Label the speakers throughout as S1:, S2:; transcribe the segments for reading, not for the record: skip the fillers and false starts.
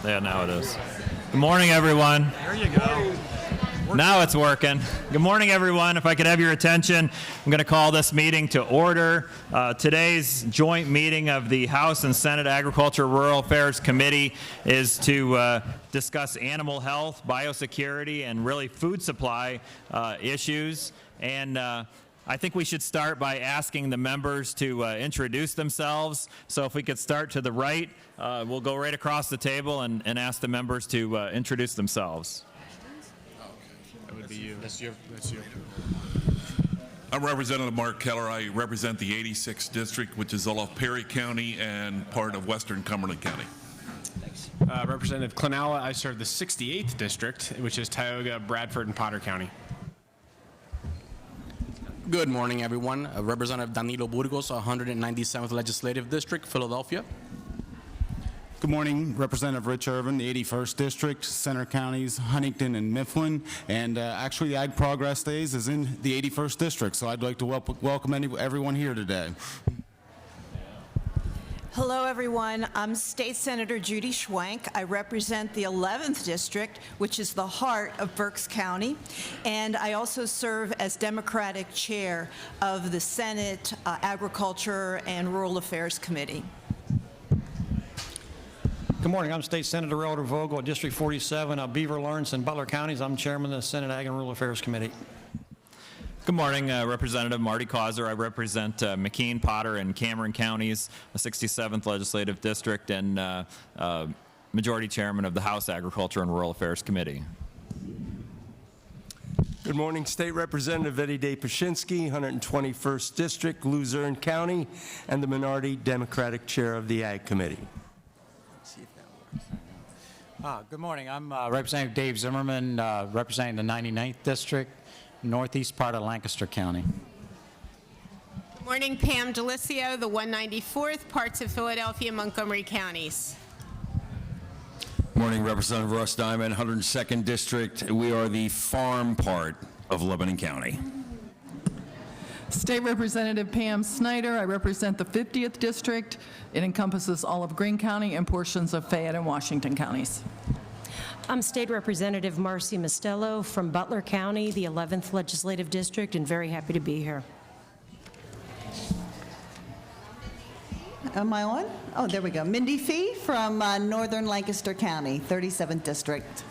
S1: Yeah, now it is. Good morning, everyone.
S2: There you go.
S1: Now it's working. Good morning, everyone. If I could have your attention, I'm going to call this meeting to order. Today's joint meeting of the House and Senate Agriculture Rural Affairs Committee is to discuss animal health, biosecurity, and really food supply issues. And I think we should start by asking the members to introduce themselves. So if we could start to the right, we'll go right across the table and ask the members to introduce themselves.
S2: That would be you. That's you.
S3: I'm Representative Mark Keller. I represent the 86th District, which is all of Perry County and part of Western Cumberland County.
S2: Thanks. Representative Clinella. I serve the 68th District, which is Tioga, Bradford, and Potter County.
S4: Good morning, everyone. Representative Danilo Burgos, 197th Legislative District, Philadelphia.
S5: Good morning, Representative Rich Irvin, the 81st District, Center Counties, Huntington and Mifflin, and actually the Ag Progress Days is in the 81st District, so I'd like to welcome everyone here today.
S6: Hello, everyone. I'm State Senator Judy Schwank. I represent the 11th District, which is the heart of Berks County, and I also serve as Democratic Chair of the Senate Agriculture and Rural Affairs Committee.
S7: Good morning. I'm State Senator Elder Vogel, District 47 of Beaver, Lawrence, and Butler Counties. I'm Chairman of the Senate Ag and Rural Affairs Committee.
S1: Good morning, Representative Marty Causer. I represent McKean, Potter, and Cameron counties, the 67th Legislative District, and Majority Chairman of the House Agriculture and Rural Affairs Committee.
S8: Good morning, State Representative Eddie Day Pashinsky, 121st District, Luzerne County, and the Minority Democratic Chair of the Ag Committee.
S9: Good morning. I'm Representative Dave Zimmerman, representing the 99th District, northeast part of Lancaster County.
S10: Good morning, Pam Delicio, the 194th, parts of Philadelphia and Montgomery counties.
S11: Morning, Representative Russ Diamond, 102nd District. We are the farm part of Lebanon County.
S12: State Representative Pam Snyder. I represent the 50th District. It encompasses all of Greene County and portions of Fayette and Washington counties.
S13: I'm State Representative Marcy Mostello from Butler County, the 11th Legislative District, and very happy to be here.
S14: Am I on? Oh, there we go. Mindy Fee from Northern Lancaster County, 37th District.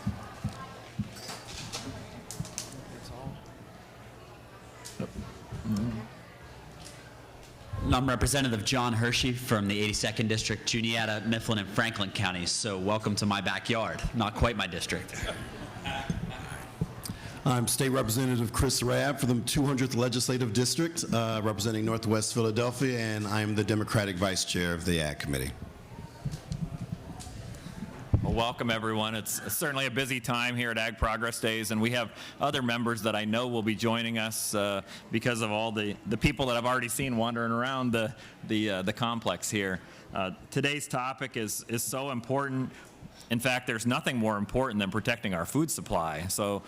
S15: I'm Representative John Hershey from the 82nd District, Juniata, Mifflin, and Franklin counties. So welcome to my backyard. Not quite my district.
S16: I'm State Representative Chris Rabb for the 200th Legislative District, representing Northwest Philadelphia, and I'm the Democratic Vice Chair of the Ag Committee.
S1: Well, welcome, everyone. It's certainly a busy time here at Ag Progress Days, and we have other members that I know will be joining us because of all the people that I've already seen wandering around the complex here. Today's topic is so important. In fact, there's nothing more important than protecting our food supply. So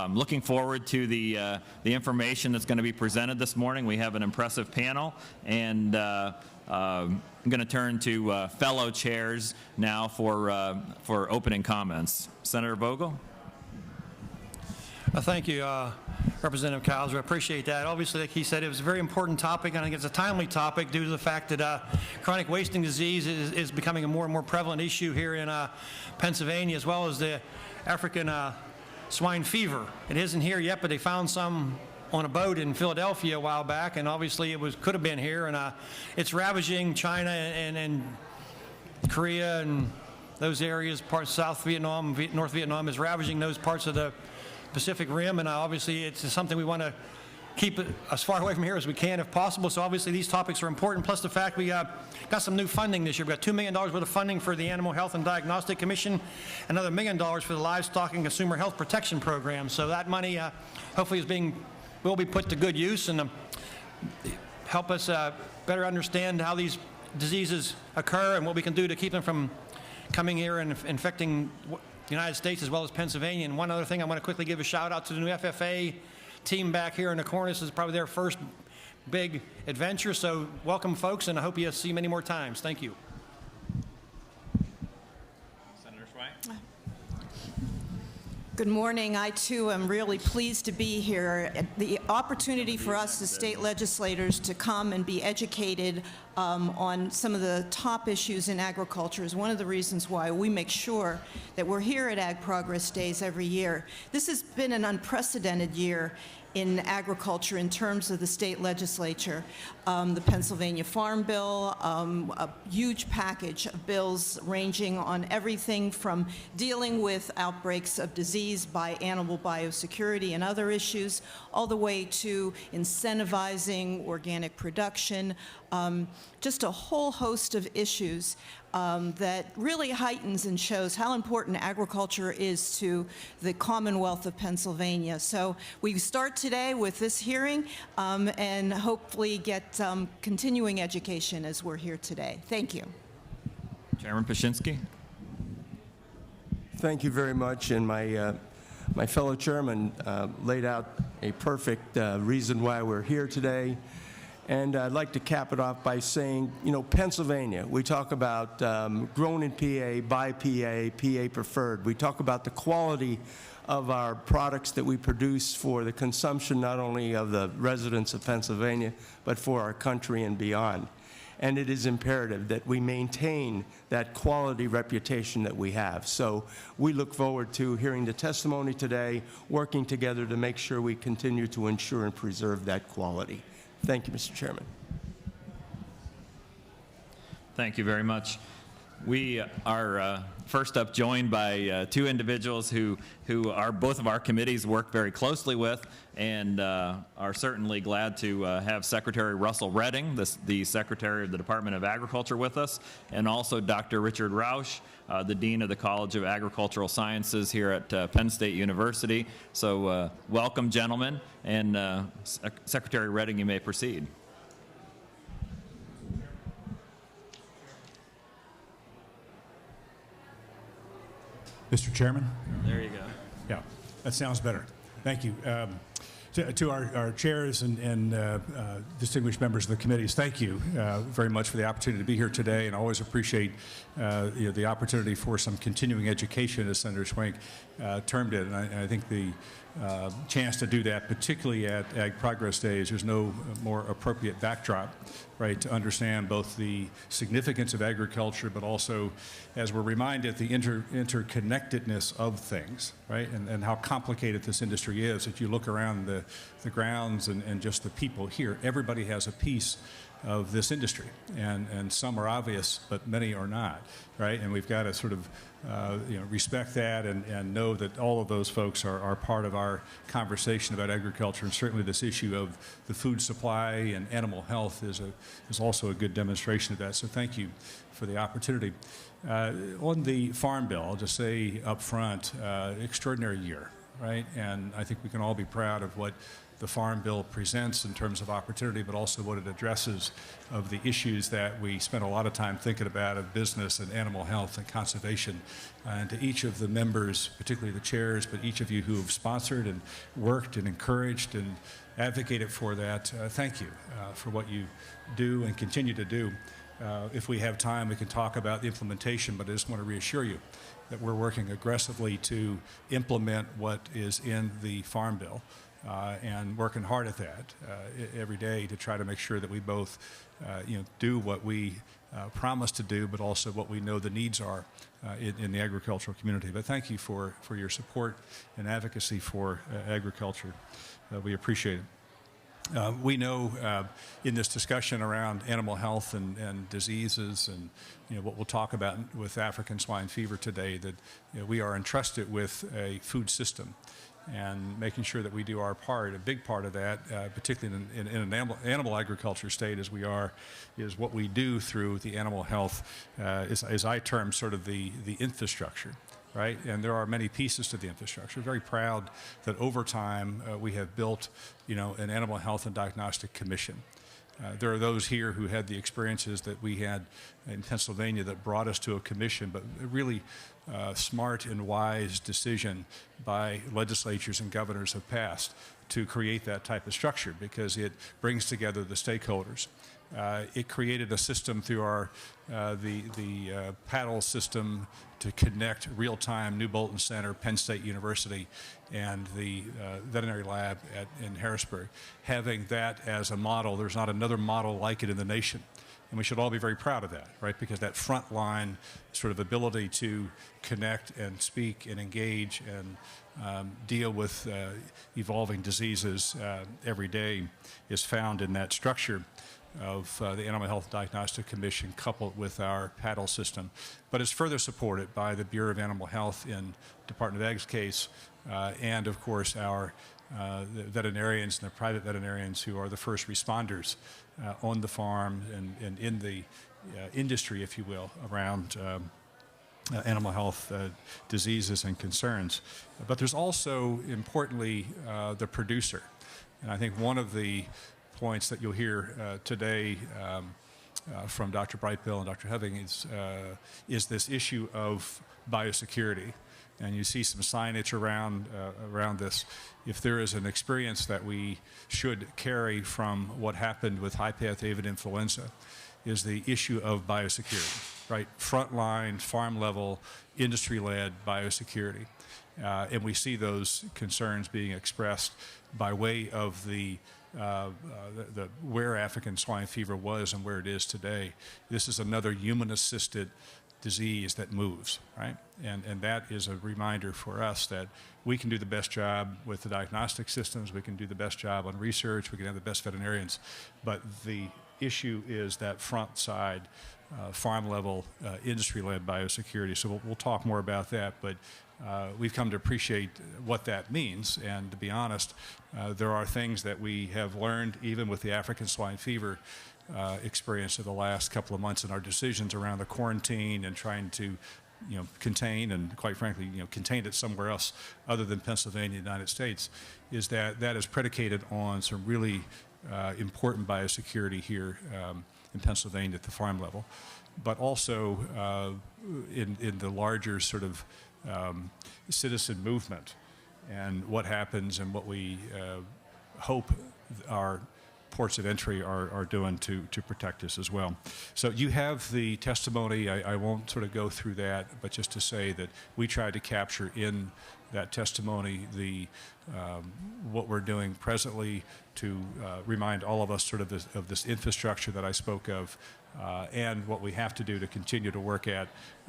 S1: looking forward to the information that's going to be presented this morning. We have an impressive panel, and I'm going to turn to fellow chairs now for opening comments. Senator Vogel.
S7: Thank you, Representative Causer. I appreciate that. Obviously, like he said, it was a very important topic, and I think it's a timely topic due to the fact that chronic wasting disease is becoming a more and more prevalent issue here in Pennsylvania, as well as the African swine fever. It isn't here yet, but they found some on a boat in Philadelphia a while back, and obviously it could have been here, and it's ravaging China and Korea and those areas. Parts South Vietnam, North Vietnam is ravaging those parts of the Pacific Rim, and obviously it's something we want to keep it as far away from here as we can if possible. So obviously these topics are important, plus the fact we got some new funding this year. We've got $2 million worth of funding for the Animal Health and Diagnostic Commission, another $1 million for the Livestock and Consumer Health Protection Program. So that money hopefully will be put to good use and help us better understand how these diseases occur and what we can do to keep them from coming here and infecting the United States as well as Pennsylvania. And one other thing, I want to quickly give a shout out to the new FFA team back here in the corner. This is probably their first big adventure, so welcome, folks, and I hope you see many more times. Thank you.
S1: Senator Schwank.
S6: Good morning. I, too, am really pleased to be here. The opportunity for us as state legislators to come and be educated on some of the top issues in agriculture is one of the reasons why we make sure that we're here at Ag Progress Days every year. This has been an unprecedented year in agriculture in terms of the state legislature. The Pennsylvania Farm Bill, a huge package of bills ranging on everything from dealing with outbreaks of disease by animal biosecurity and other issues, all the way to incentivizing organic production, just a whole host of issues that really heightens and shows how important agriculture is to the Commonwealth of Pennsylvania. So we start today with this hearing and hopefully get continuing education as we're here today. Thank you.
S1: Chairman Paszynski.
S8: Thank you very much, and my fellow chairman laid out a perfect reason why we're here today. And I'd like to cap it off by saying, you know, Pennsylvania, we talk about grown in PA, by PA, PA preferred. We talk about the quality of our products that we produce for the consumption not only of the residents of Pennsylvania, but for our country and beyond. And it is imperative that we maintain that quality reputation that we have. So we look forward to hearing the testimony today, working together to make sure we continue to ensure and preserve that quality. Thank you, Mr. Chairman.
S1: Thank you very much. We are first up joined by two individuals who are both of our committees work very closely with, and are certainly glad to have Secretary Russell Redding, the Secretary of the Department of Agriculture, with us, and also Dr. Richard Rausch, the Dean of the College of Agricultural Sciences here at Penn State University. So welcome, gentlemen, and Secretary Redding, you may proceed.
S17: Mr. Chairman?
S1: There you go.
S17: Yeah, that sounds better. Thank you. To our chairs and distinguished members of the committees, thank you very much for the opportunity to be here today, and I always appreciate the opportunity for some continuing education, as Senator Schwank termed it, and I think the chance to do that, particularly at Ag Progress Days, there's no more appropriate backdrop, right, to understand both the significance of agriculture, but also, as we're reminded, the interconnectedness of things, right, and how complicated this industry is. If you look around the grounds and just the people here, everybody has a piece of this industry, and some are obvious, but many are not, right? And we've got to sort of respect that and know that all of those folks are part of our conversation about agriculture, and certainly this issue of the food supply and animal health is also a good demonstration of that. So thank you for the opportunity. On the Farm Bill, I'll just say up front, extraordinary year, right? And I think we can all be proud of what the Farm Bill presents in terms of opportunity, but also what it addresses of the issues that we spent a lot of time thinking about of business and animal health and conservation. And to each of the members, particularly the chairs, but each of you who have sponsored and worked and encouraged and advocated for that, thank you for what you do and continue to do. If we have time, we can talk about the implementation, but I just want to reassure you that we're working aggressively to implement what is in the Farm Bill. And working hard at that every day to try to make sure that we both, do what we promise to do, but also what we know the needs are in the agricultural community. But thank you for your support and advocacy for agriculture. We appreciate it. We know in this discussion around animal health and diseases and what we'll talk about with African swine fever today, that we are entrusted with a food system, and making sure that we do our part. A big part of that, particularly in an animal agriculture state as we are, is what we do through the animal health, as I term sort of the infrastructure, right? And there are many pieces to the infrastructure. Very proud that over time we have built, an animal health and diagnostic commission. There are those here who had the experiences that we had in Pennsylvania that brought us to a commission, but really smart and wise decision by legislatures and governors have passed to create that type of structure, because it brings together the stakeholders. It created a system through our the paddle system to connect real-time New Bolton Center, Penn State University, and the veterinary lab in Harrisburg. Having that as a model, there's not another model like it in the nation. And we should all be very proud of that, right? Because that frontline sort of ability to connect and speak and engage and deal with evolving diseases every day is found in that structure of the Animal Health Diagnostic Commission coupled with our paddle system, but is further supported by the Bureau of Animal Health in Department of Ag's case, and of course our the veterinarians and the private veterinarians who are the first responders on the farm and in the industry, if you will, around animal health diseases and concerns. But there's also, importantly, the producer. And I think one of the points that you'll hear today from Dr. Brightbill and Dr. Hoving is this issue of biosecurity. And you see some signage around this. If there is an experience that we should carry from what happened with high-path avian influenza, is the issue of biosecurity, right? Frontline, farm-level, industry-led biosecurity. And we see those concerns being expressed by way of where African swine fever was and where it is today. This is another human-assisted disease that moves, right? And that is a reminder for us that we can do the best job with the diagnostic systems, we can do the best job on research, we can have the best veterinarians, but the issue is that front side, farm-level, industry-led biosecurity. So we'll talk more about that, but we've come to appreciate what that means, and to be honest, there are things that we have learned even with the African swine fever experience of the last couple of months in our decisions around the quarantine and trying to contain and, quite frankly, contain it somewhere else other than Pennsylvania, United States, is that is predicated on some really important biosecurity here in Pennsylvania at the farm level, but also in the larger sort of citizen movement and what happens and what we hope our ports of entry are doing to protect us as well. So you have the testimony. I won't sort of go through that, but just to say that we tried to capture in that testimony what we're doing presently to remind all of us sort of this infrastructure that I spoke of, and what we have to do to continue to work at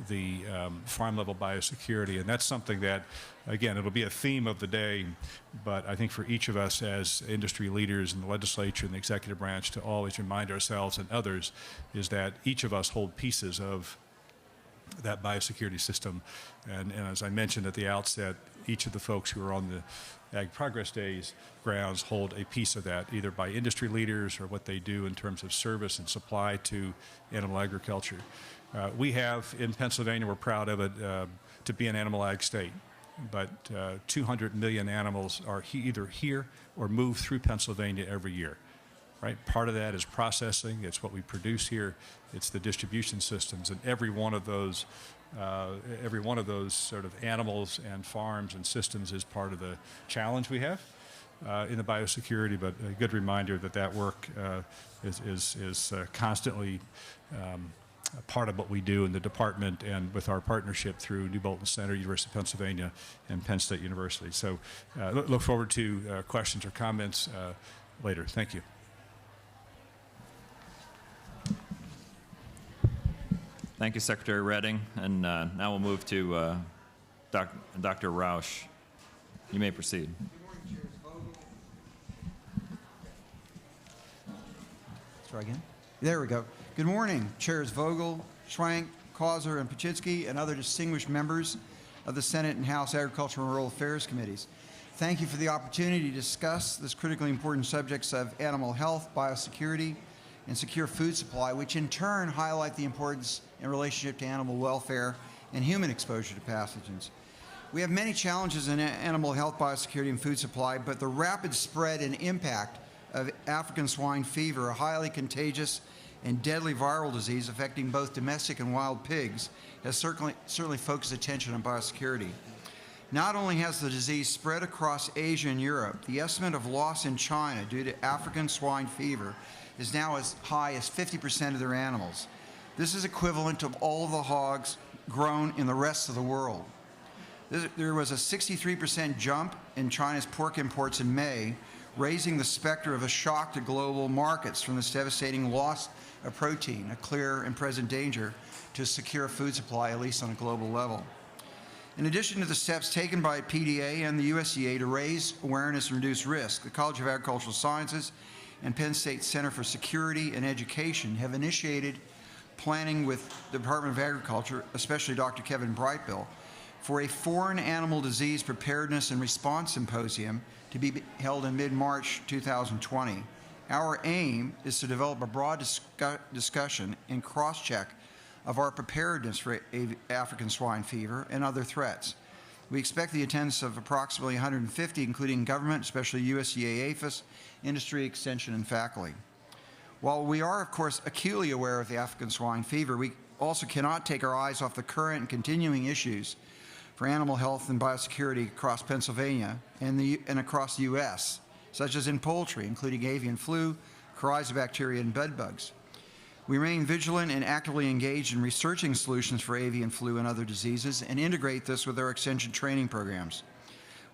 S17: the farm-level biosecurity. And that's something that, again, it'll be a theme of the day, but I think for each of us as industry leaders in the legislature and the executive branch to always remind ourselves and others is that each of us hold pieces of that biosecurity system. And as I mentioned at the outset, each of the folks who are on the Ag Progress Days grounds hold a piece of that, either by industry leaders or what they do in terms of service and supply to animal agriculture. We have, in Pennsylvania, we're proud of it, to be an animal ag state. But 200 million animals are either here or move through Pennsylvania every year. Right? Part of that is processing. It's what we produce here. It's the distribution systems, and every one of those sort of animals and farms and systems is part of the challenge we have in the biosecurity. But a good reminder that work is constantly part of what we do in the department and with our partnership through New Bolton Center, University of Pennsylvania, and Penn State University. So look forward to questions or comments later. Thank you.
S1: Thank you, Secretary Redding. And now we'll move to Dr. Roush. You may proceed.
S18: Let's try again. There we go. Good morning, Chairs Vogel, Schwank, Causer, and Paczynski, and other distinguished members of the Senate and House Agriculture and Rural Affairs Committees. Thank you for the opportunity to discuss this critically important subjects of animal health, biosecurity, and secure food supply, which in turn highlight the importance in relationship to animal welfare and human exposure to pathogens. We have many challenges in animal health, biosecurity, and food supply, but the rapid spread and impact of African swine fever, a highly contagious and deadly viral disease affecting both domestic and wild pigs, has certainly focused attention on biosecurity. Not only has the disease spread across Asia and Europe, the estimate of loss in China due to African swine fever is now as high as 50% of their animals. This is equivalent to all of the hogs grown in the rest of the world. There was a 63% jump in China's pork imports in May, raising the specter of a shock to global markets from this devastating loss of protein, a clear and present danger to a secure food supply, at least on a global level. In addition to the steps taken by PDA and the USDA to raise awareness and reduce risk, the College of Agricultural Sciences and Penn State Center for Security and Education have initiated planning with the Department of Agriculture, especially Dr. Kevin Brightbill, for a foreign animal disease preparedness and response symposium to be held in mid-March 2020. Our aim is to develop a broad discussion and cross-check of our preparedness for African swine fever and other threats. We expect the attendance of approximately 150, including government, especially USDA, APHIS, industry, extension, and faculty. While we are, of course, acutely aware of the African swine fever, we also cannot take our eyes off the current and continuing issues for animal health and biosecurity across Pennsylvania and across the U.S., such as in poultry, including avian flu, coryza bacteria, and bed bugs. We remain vigilant and actively engaged in researching solutions for avian flu and other diseases and integrate this with our extension training programs.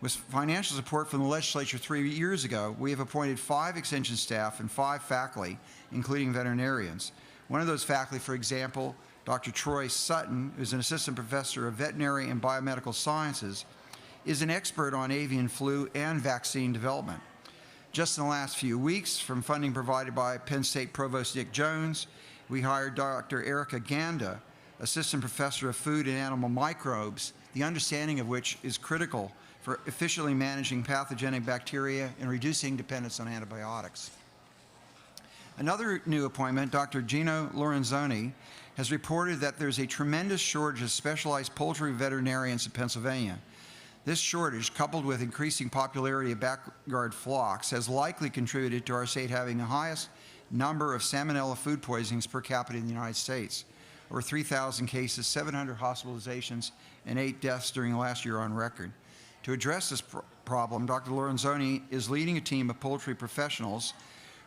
S18: With financial support from the legislature 3 years ago, we have appointed 5 extension staff and 5 faculty, including veterinarians. One of those faculty, for example, Dr. Troy Sutton, who's an assistant professor of veterinary and biomedical sciences, is an expert on avian flu and vaccine development. Just in the last few weeks, from funding provided by Penn State Provost Dick Jones, we hired Dr. Erica Ganda, assistant professor of food and animal microbes, the understanding of which is critical for efficiently managing pathogenic bacteria and reducing dependence on antibiotics. Another new appointment, Dr. Gino Lorenzoni, has reported that there's a tremendous shortage of specialized poultry veterinarians in Pennsylvania. This shortage, coupled with increasing popularity of backyard flocks, has likely contributed to our state having the highest number of salmonella food poisonings per capita in the United States. Over 3,000 cases, 700 hospitalizations, and 8 deaths during the last year on record. To address this problem, Dr. Lorenzoni is leading a team of poultry professionals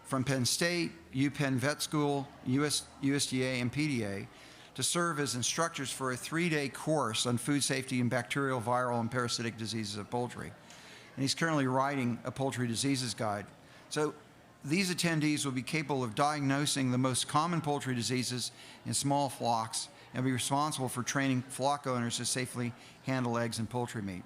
S18: from Penn State, UPenn Vet School, USDA, and PDA to serve as instructors for a 3-day course on food safety and bacterial, viral, and parasitic diseases of poultry. And he's currently writing a poultry diseases guide. So these attendees will be capable of diagnosing the most common poultry diseases in small flocks and be responsible for training flock owners to safely handle eggs and poultry meat.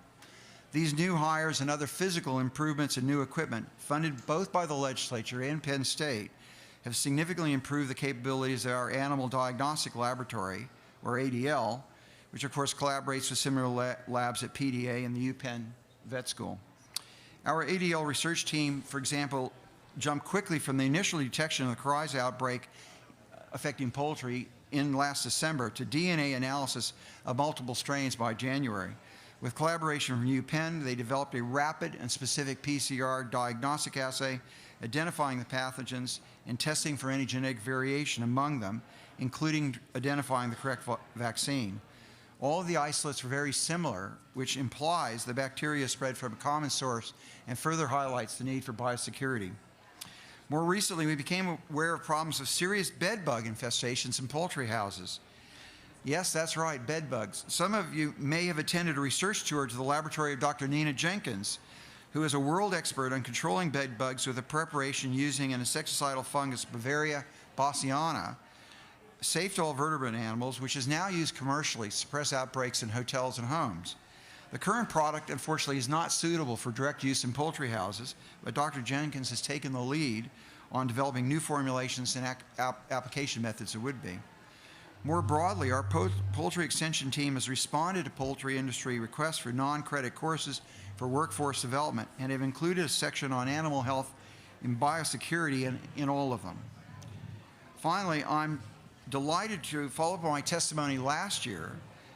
S18: These new hires and other physical improvements and new equipment, funded both by the legislature and Penn State, have significantly improved the capabilities of our Animal Diagnostic Laboratory, or ADL, which of course collaborates with similar labs at PDA and the UPenn Vet School. Our ADL research team, for example, jumped quickly from the initial detection of the coryza outbreak affecting poultry in last December to DNA analysis of multiple strains by January. With collaboration from UPenn, they developed a rapid and specific PCR diagnostic assay, identifying the pathogens and testing for any genetic variation among them, including identifying the correct vaccine. All of the isolates were very similar, which implies the bacteria spread from a common source and further highlights the need for biosecurity. More recently, we became aware of problems of serious bed bug infestations in poultry houses. Yes, that's right, bed bugs. Some of you may have attended a research tour to the laboratory of Dr. Nina Jenkins, who is a world expert on controlling bed bugs with a preparation using an insecticidal fungus, Bavaria bassiana, safe to all vertebrate animals, which is now used commercially to suppress outbreaks in hotels and homes. The current product, unfortunately, is not suitable for direct use in poultry houses, but Dr. Jenkins has taken the lead on developing new formulations and application methods that would be. More broadly, our poultry extension team has responded to poultry industry requests for non-credit courses for workforce development and have included a section on animal health and biosecurity in all of them. Finally, I'm delighted to follow up on my testimony last year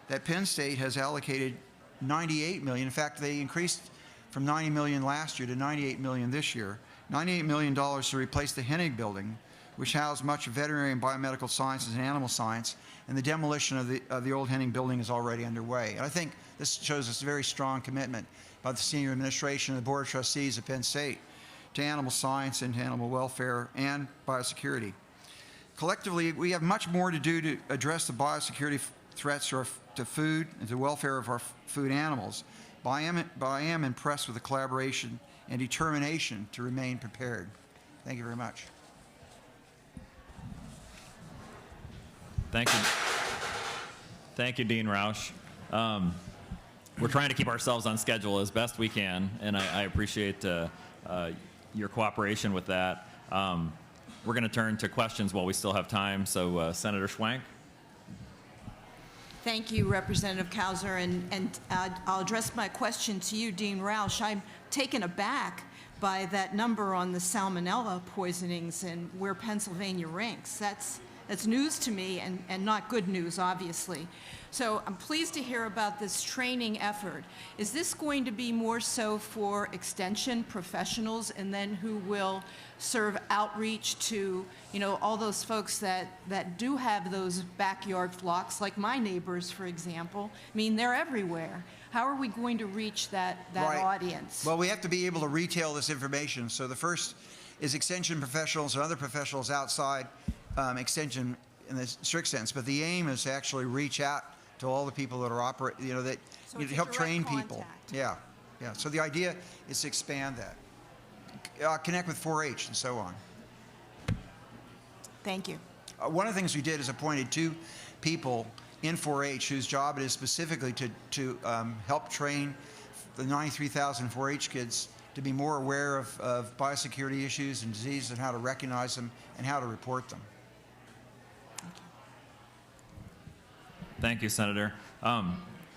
S18: that Penn State has allocated $98 million. In fact, they increased from $90 million last year to $98 million this year. $98 million to replace the Hennig building, which housed much of veterinary and biomedical sciences and animal science, and the demolition of the old Henning building is already underway. And I think this shows us a very strong commitment by the senior administration and the Board of Trustees of Penn State to animal science and to animal welfare and biosecurity. Collectively, we have much more to do to address the biosecurity threats to food and to the welfare of our food animals, but I am impressed with the collaboration and determination to remain prepared. Thank you very much.
S1: Thank you. Thank you, Dean Roush. We're trying to keep ourselves on schedule as best we can, and I appreciate your cooperation with that. We're going to turn to questions while we still have time. So, Senator Schwank.
S6: Thank you, Representative Kauser, and I'll address my question to you, Dean Roush. I'm taken aback by that number on the salmonella poisonings and where Pennsylvania ranks. That's news to me and not good news, obviously. So I'm pleased to hear about this training effort. Is this going to be more so for extension professionals and then who will serve outreach to, all those folks that do have those backyard flocks, like my neighbors, for example? I mean, they're everywhere. How are we going to reach that audience?
S18: Well, we have to be able to retail this information. So the first is extension professionals and other professionals outside extension in the strict sense, but the aim is to actually reach out to all the people that are operating, that help train people. Yeah. So the idea is to expand that, connect with 4-H and so on.
S6: Thank you.
S18: One of the things we did is appointed 2 people in 4-H whose job it is specifically to help train the 93,000 4-H kids to be more aware of biosecurity issues and diseases and how to recognize them and how to report them.
S1: Thank you, Senator. I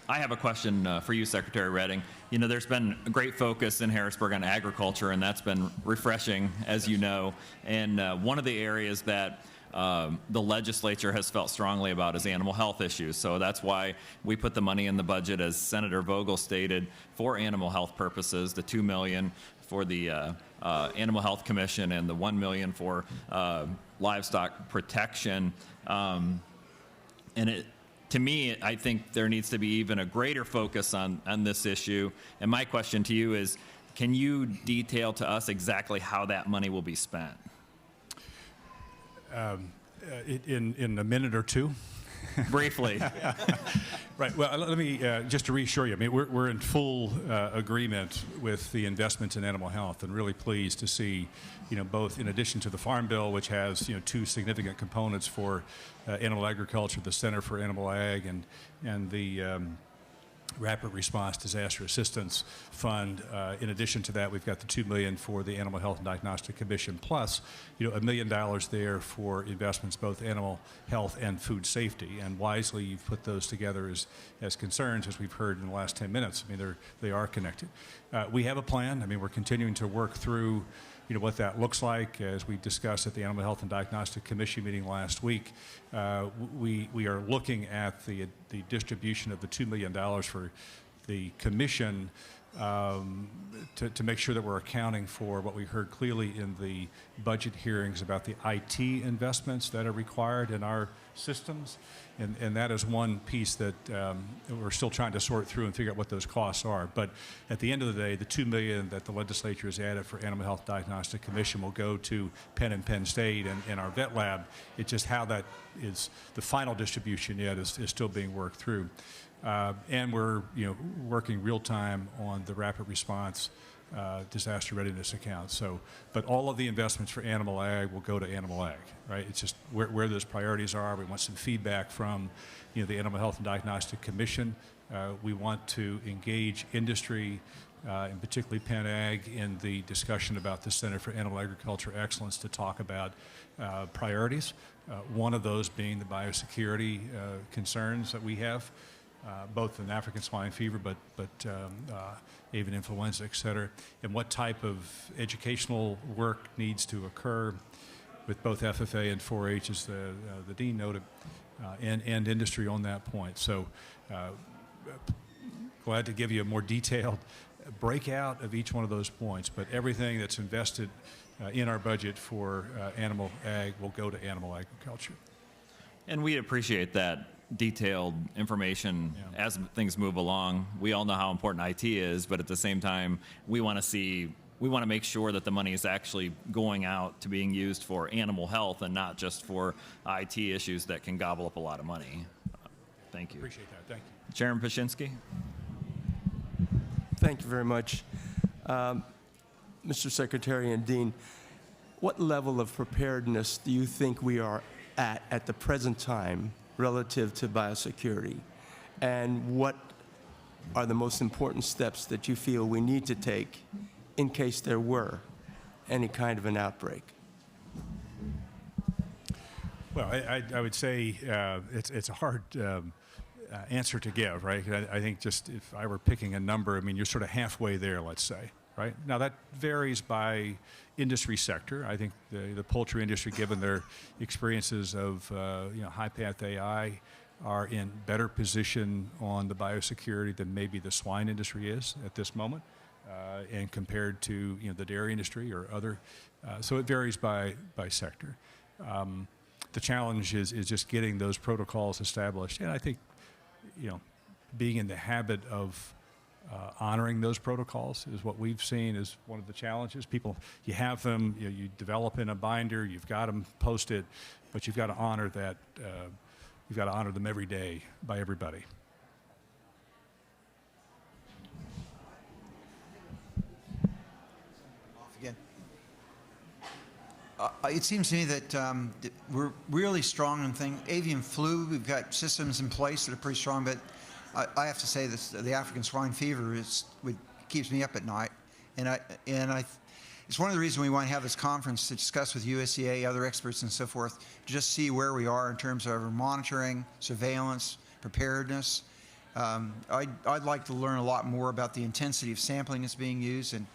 S1: have a question for you, Secretary Redding. There's been a great focus in Harrisburg on agriculture, and that's been refreshing, as you know. And one of the areas that the legislature has felt strongly about is animal health issues. So that's why we put the money in the budget, as Senator Vogel stated, for animal health purposes, the $2 million for the Animal Health Commission and the $1 million for livestock protection. To me, I think there needs to be even a greater focus on this issue. And my question to you is, can you detail to us exactly how that money will be spent?
S17: In a minute or two?
S1: Briefly.
S17: Right. Well, let me, just to reassure you, I mean, we're in full agreement with the investments in animal health, and really pleased to see, both in addition to the Farm Bill, which has, 2 significant components for animal agriculture, the Center for Animal Ag and the Rapid Response Disaster Assistance Fund. In addition to that, we've got the $2 million for the Animal Health and Diagnostic Commission, plus $1 million there for investments both animal health and food safety. And wisely, you've put those together as concerns, as we've heard in the last 10 minutes. I mean, they are connected. We have a plan. I mean, we're continuing to work through what that looks like. As we discussed at the Animal Health and Diagnostic Commission meeting last week, we are looking at the distribution of the $2 million for the commission to make sure that we're accounting for what we heard clearly in the budget hearings about the IT investments that are required in our systems. And that is one piece that we're still trying to sort through and figure out what those costs are. But at the end of the day, the $2 million that the legislature has added for Animal Health Diagnostic Commission will go to Penn and Penn State and our vet lab. It's just how that is, the final distribution yet is still being worked through. And we're working real time on the rapid response disaster readiness account. So, but all of the investments for animal ag will go to animal ag, right? It's just where those priorities are. We want some feedback from, the Animal Health and Diagnostic Commission. We want to engage industry, and particularly Penn Ag, in the discussion about the Center for Animal Agriculture Excellence to talk about priorities. One of those being the biosecurity concerns that we have. Both in African swine fever, but avian influenza, et cetera, and what type of educational work needs to occur with both FFA and 4-H, as the dean noted, and industry on that point. So glad to give you a more detailed breakout of each one of those points, but everything that's invested in our budget for animal ag will go to animal agriculture.
S1: And we appreciate that detailed information as things move along. We all know how important IT is, but at the same time, we want to make sure that the money is actually going out to being used for animal health and not just for IT issues that can gobble up a lot of money. Thank you.
S17: Appreciate that. Thank you.
S1: Chairman Paszynski?
S8: Thank you very much. Mr. Secretary and Dean, what level of preparedness do you think we are at the present time relative to biosecurity? And what are the most important steps that you feel we need to take in case there were any kind of an outbreak?
S17: Well, I would say it's a hard answer to give, right? I think just if I were picking a number, I mean, you're sort of halfway there, let's say, right? Now, that varies by industry sector. I think the poultry industry, given their experiences of high-path AI, are in better position on the biosecurity than maybe the swine industry is at this moment, and compared to the dairy industry or other. So it varies by sector. The challenge is just getting those protocols established, and I think being in the habit of honoring those protocols is what we've seen as one of the challenges. People, you have them, you develop in a binder, you've got them posted, but you've got to honor that. You've got to honor them every day by everybody.
S18: Off again. It seems to me that we're really strong in avian flu. We've got systems in place that are pretty strong, but I have to say this: the African swine fever keeps me up at night, and it's one of the reasons we want to have this conference to discuss with USDA, other experts, and so forth, to just see where we are in terms of our monitoring, surveillance, preparedness. I'd like to learn a lot more about the intensity of sampling that's being used and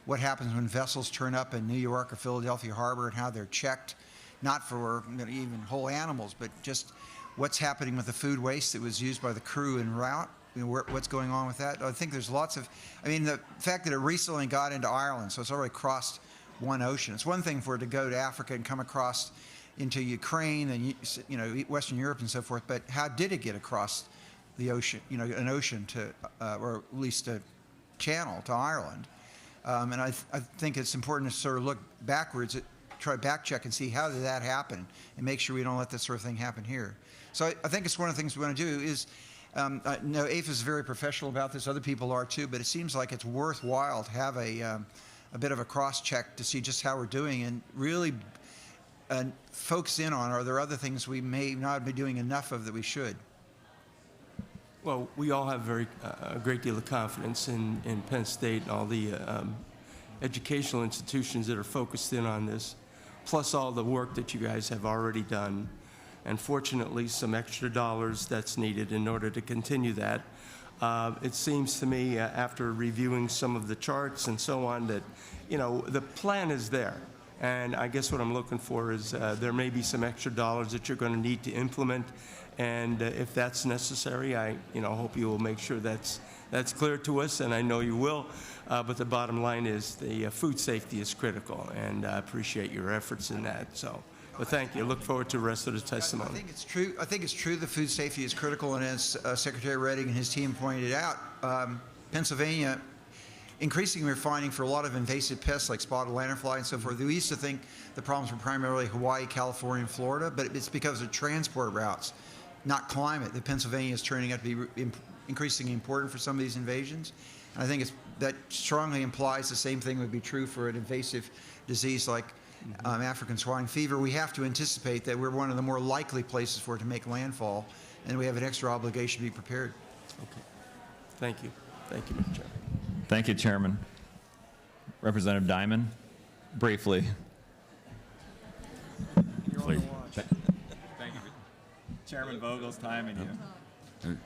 S18: what happens when vessels turn up in New York or Philadelphia Harbor and how they're checked, not for even whole animals, but just what's happening with the food waste that was used by the crew en route. What's going on with that? I think there's lots of, the fact that it recently got into Ireland, so it's already crossed one ocean. It's one thing for it to go to Africa and come across into Ukraine and Western Europe and so forth, but how did it get across the ocean, an ocean to, or at least a channel to Ireland? And I think it's important to sort of look backwards, try to back check and see how did that happen and make sure we don't let this sort of thing happen here. So I think it's one of the things we want to do is, I know APHIS is very professional about this, other people are too, but it seems like it's worthwhile to have a bit of a cross-check to see just how we're doing and really focus in on, are there other things we may not be doing enough of that we should?
S8: Well, we all have a great deal of confidence in Penn State and all the educational institutions that are focused in on this, plus all the work that you guys have already done, and fortunately some extra dollars that's needed in order to continue that. It seems to me, after reviewing some of the charts and so on, that the plan is there. And I guess what I'm looking for is there may be some extra dollars that you're going to need to implement, and if that's necessary, I hope you will make sure that's clear to us, and I know you will. But the bottom line is the food safety is critical, and I appreciate your efforts in that. So, well, thank you. Look forward to the rest of the testimony.
S18: I think it's true. I think it's true that food safety is critical, and as Secretary Redding and his team pointed out, Pennsylvania. Increasingly, we're finding for a lot of invasive pests like spotted lanternfly and so forth. We used to think the problems were primarily Hawaii, California, and Florida, but it's because of transport routes, not climate, that Pennsylvania is turning out to be increasingly important for some of these invasions. And I think that strongly implies the same thing would be true for an invasive disease like African swine fever. We have to anticipate that we're one of the more likely places for it to make landfall, and we have an extra obligation to be prepared.
S8: Okay. Thank you. Thank you, Mr. Chairman.
S1: Thank you, Chairman. Representative Diamond, briefly.
S11: Please.
S1: Thank you. Chairman Vogel's timing you.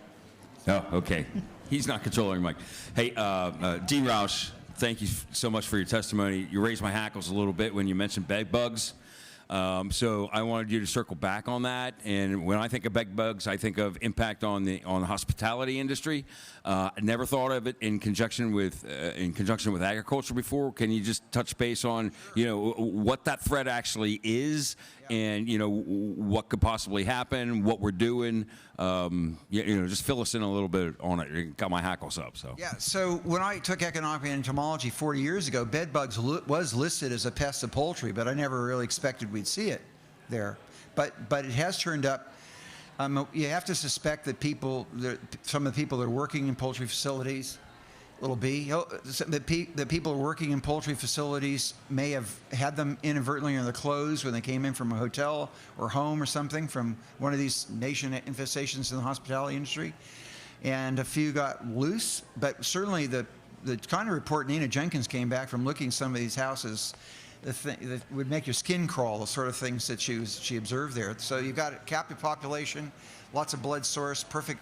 S11: Oh, okay. He's not controlling Mike. Hey, Dean Roush, thank you so much for your testimony. You raised my hackles a little bit when you mentioned bed bugs. So I wanted you to circle back on that. And when I think of bed bugs, I think of impact on the hospitality industry. I never thought of it in conjunction with agriculture before. Can you just touch base on what that threat actually is, and what could possibly happen, what we're doing? Just fill us in a little bit on it. It got my hackles up. So
S18: Yeah, so when I took economic entomology 40 years ago, bed bugs was listed as a pest of poultry, but I never really expected we'd see it there. But it has turned up. You have to suspect that some of the people that are working in poultry facilities, little b, the people working in poultry facilities may have had them inadvertently in their clothes when they came in from a hotel or home or something from one of these nation infestations in the hospitality industry. And a few got loose, but certainly the kind of report Nina Jenkins came back from looking at some of these houses that would make your skin crawl, the sort of things that she observed there. So you've got a captive population, lots of blood source, perfect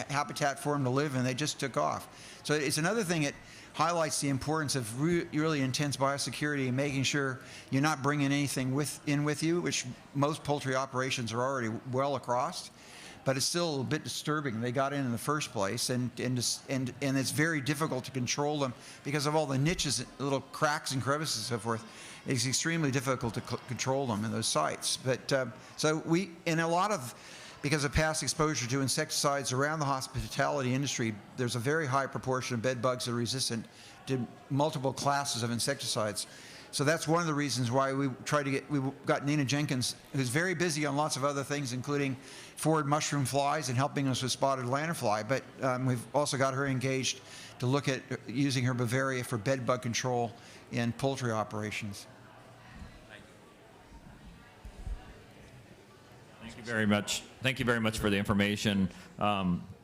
S18: habitat for them to live, and they just took off. So it's another thing that highlights the importance of really intense biosecurity and making sure you're not bringing anything in with you, which most poultry operations are already well across. But it's still a bit disturbing. They got in the first place, and it's very difficult to control them because of all the niches, little cracks and crevices and so forth. It's extremely difficult to control them in those sites. But because of past exposure to insecticides around the hospitality industry, there's a very high proportion of bed bugs that are resistant to multiple classes of insecticides. So that's one of the reasons why we've got Nina Jenkins, who's very busy on lots of other things, including forward mushroom flies and helping us with spotted lanternfly. But we've also got her engaged to look at using her Bavaria for bed bug control in poultry operations.
S1: Thank you very much. Thank you very much for the information.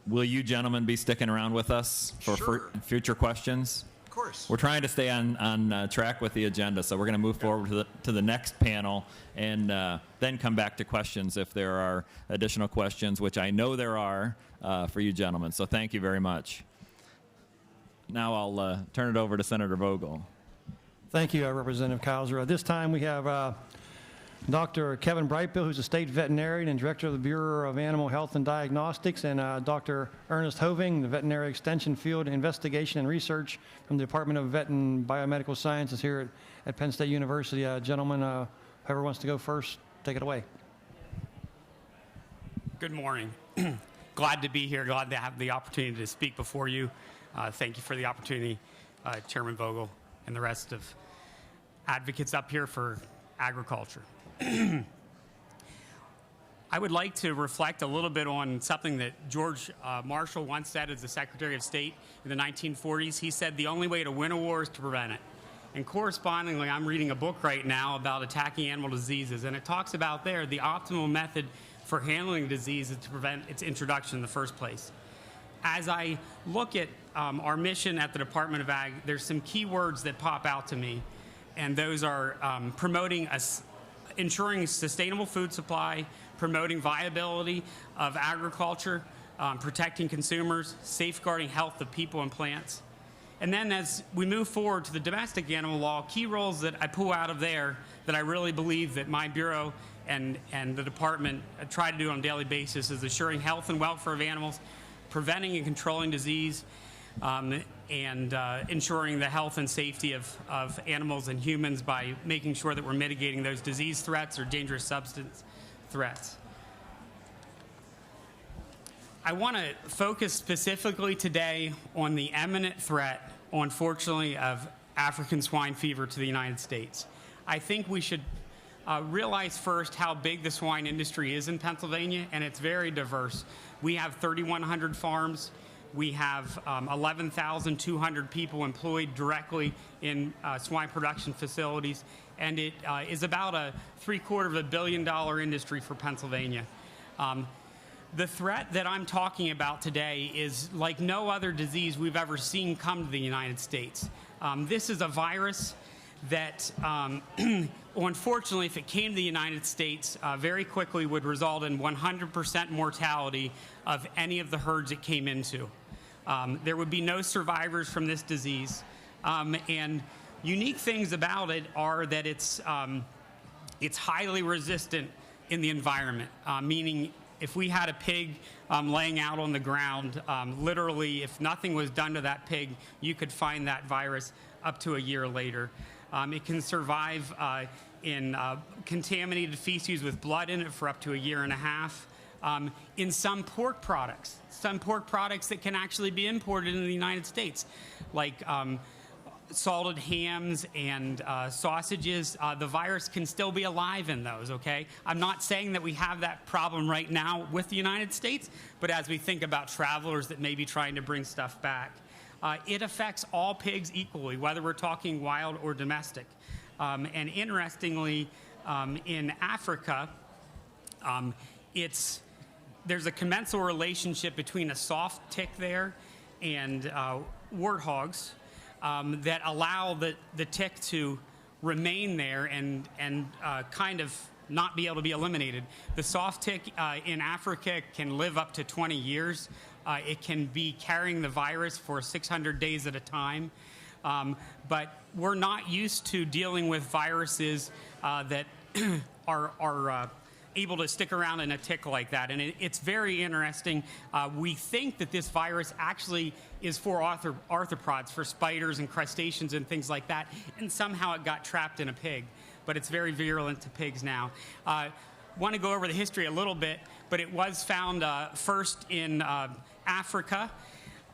S1: Will you gentlemen be sticking around with us for future questions?
S18: Of course.
S1: We're trying to stay on track with the agenda, so we're going to move forward to the next panel and then come back to questions if there are additional questions, which I know there are for you gentlemen. So thank you very much. Now I'll turn it over to Senator Vogel.
S7: Thank you, Representative Kauser. At this time, we have Dr. Kevin Brightbill, who's a state veterinarian and director of the Bureau of Animal Health and Diagnostics, and Dr. Ernest Hoving, the Veterinary Extension Field Investigation and Research from the Department of Vet and Biomedical Sciences here at Penn State University. Gentlemen, whoever wants to go first, take it away.
S19: Good morning. Glad to be here. Glad to have the opportunity to speak before you. Thank you for the opportunity, Chairman Vogel and the rest of advocates up here for agriculture. I would like to reflect a little bit on something that George Marshall once said as the Secretary of State in the 1940s. He said, the only way to win a war is to prevent it. And correspondingly, I'm reading a book right now about attacking animal diseases, and it talks about there the optimal method for handling disease is to prevent its introduction in the first place. As I look at our mission at the Department of Ag, there's some key words that pop out to me, and those are ensuring sustainable food supply, promoting viability of agriculture, protecting consumers, safeguarding health of people and plants. And then as we move forward to the domestic animal law, key roles that I pull out of there that I really believe that my bureau and the department try to do on a daily basis is assuring health and welfare of animals, preventing and controlling disease, and ensuring the health and safety of animals and humans by making sure that we're mitigating those disease threats or dangerous substance threats. I want to focus specifically today on the imminent threat, unfortunately, of African swine fever to the United States. I think we should realize first how big the swine industry is in Pennsylvania, and it's very diverse. We have 3,100 farms. We have 11,200 people employed directly in swine production facilities, and it is about a $750 million industry for Pennsylvania. The threat that I'm talking about today is like no other disease we've ever seen come to the United States. This is a virus that, unfortunately, if it came to the United States, very quickly would result in 100% mortality of any of the herds it came into. There would be no survivors from this disease. And unique things about it are that it's it's highly resistant in the environment, meaning if we had a pig laying out on the ground, literally, if nothing was done to that pig, you could find that virus up to a year later. It can survive in contaminated feces with blood in it for up to a year and a half. In some pork products that can actually be imported into the United States, like salted hams and sausages, the virus can still be alive in those, okay? I'm not saying that we have that problem right now with the United States, but as we think about travelers that may be trying to bring stuff back, it affects all pigs equally, whether we're talking wild or domestic. And interestingly, in Africa, there's a commensal relationship between a soft tick there and warthogs that allow the tick to remain there and kind of not be able to be eliminated. The soft tick in Africa can live up to 20 years. It can be carrying the virus for 600 days at a time. But we're not used to dealing with viruses that are able to stick around in a tick like that. And it's very interesting. We think that this virus actually is for arthropods, for spiders and crustaceans and things like that, and somehow it got trapped in a pig. But it's very virulent to pigs now. Want to go over the history a little bit, but it was found first in Africa.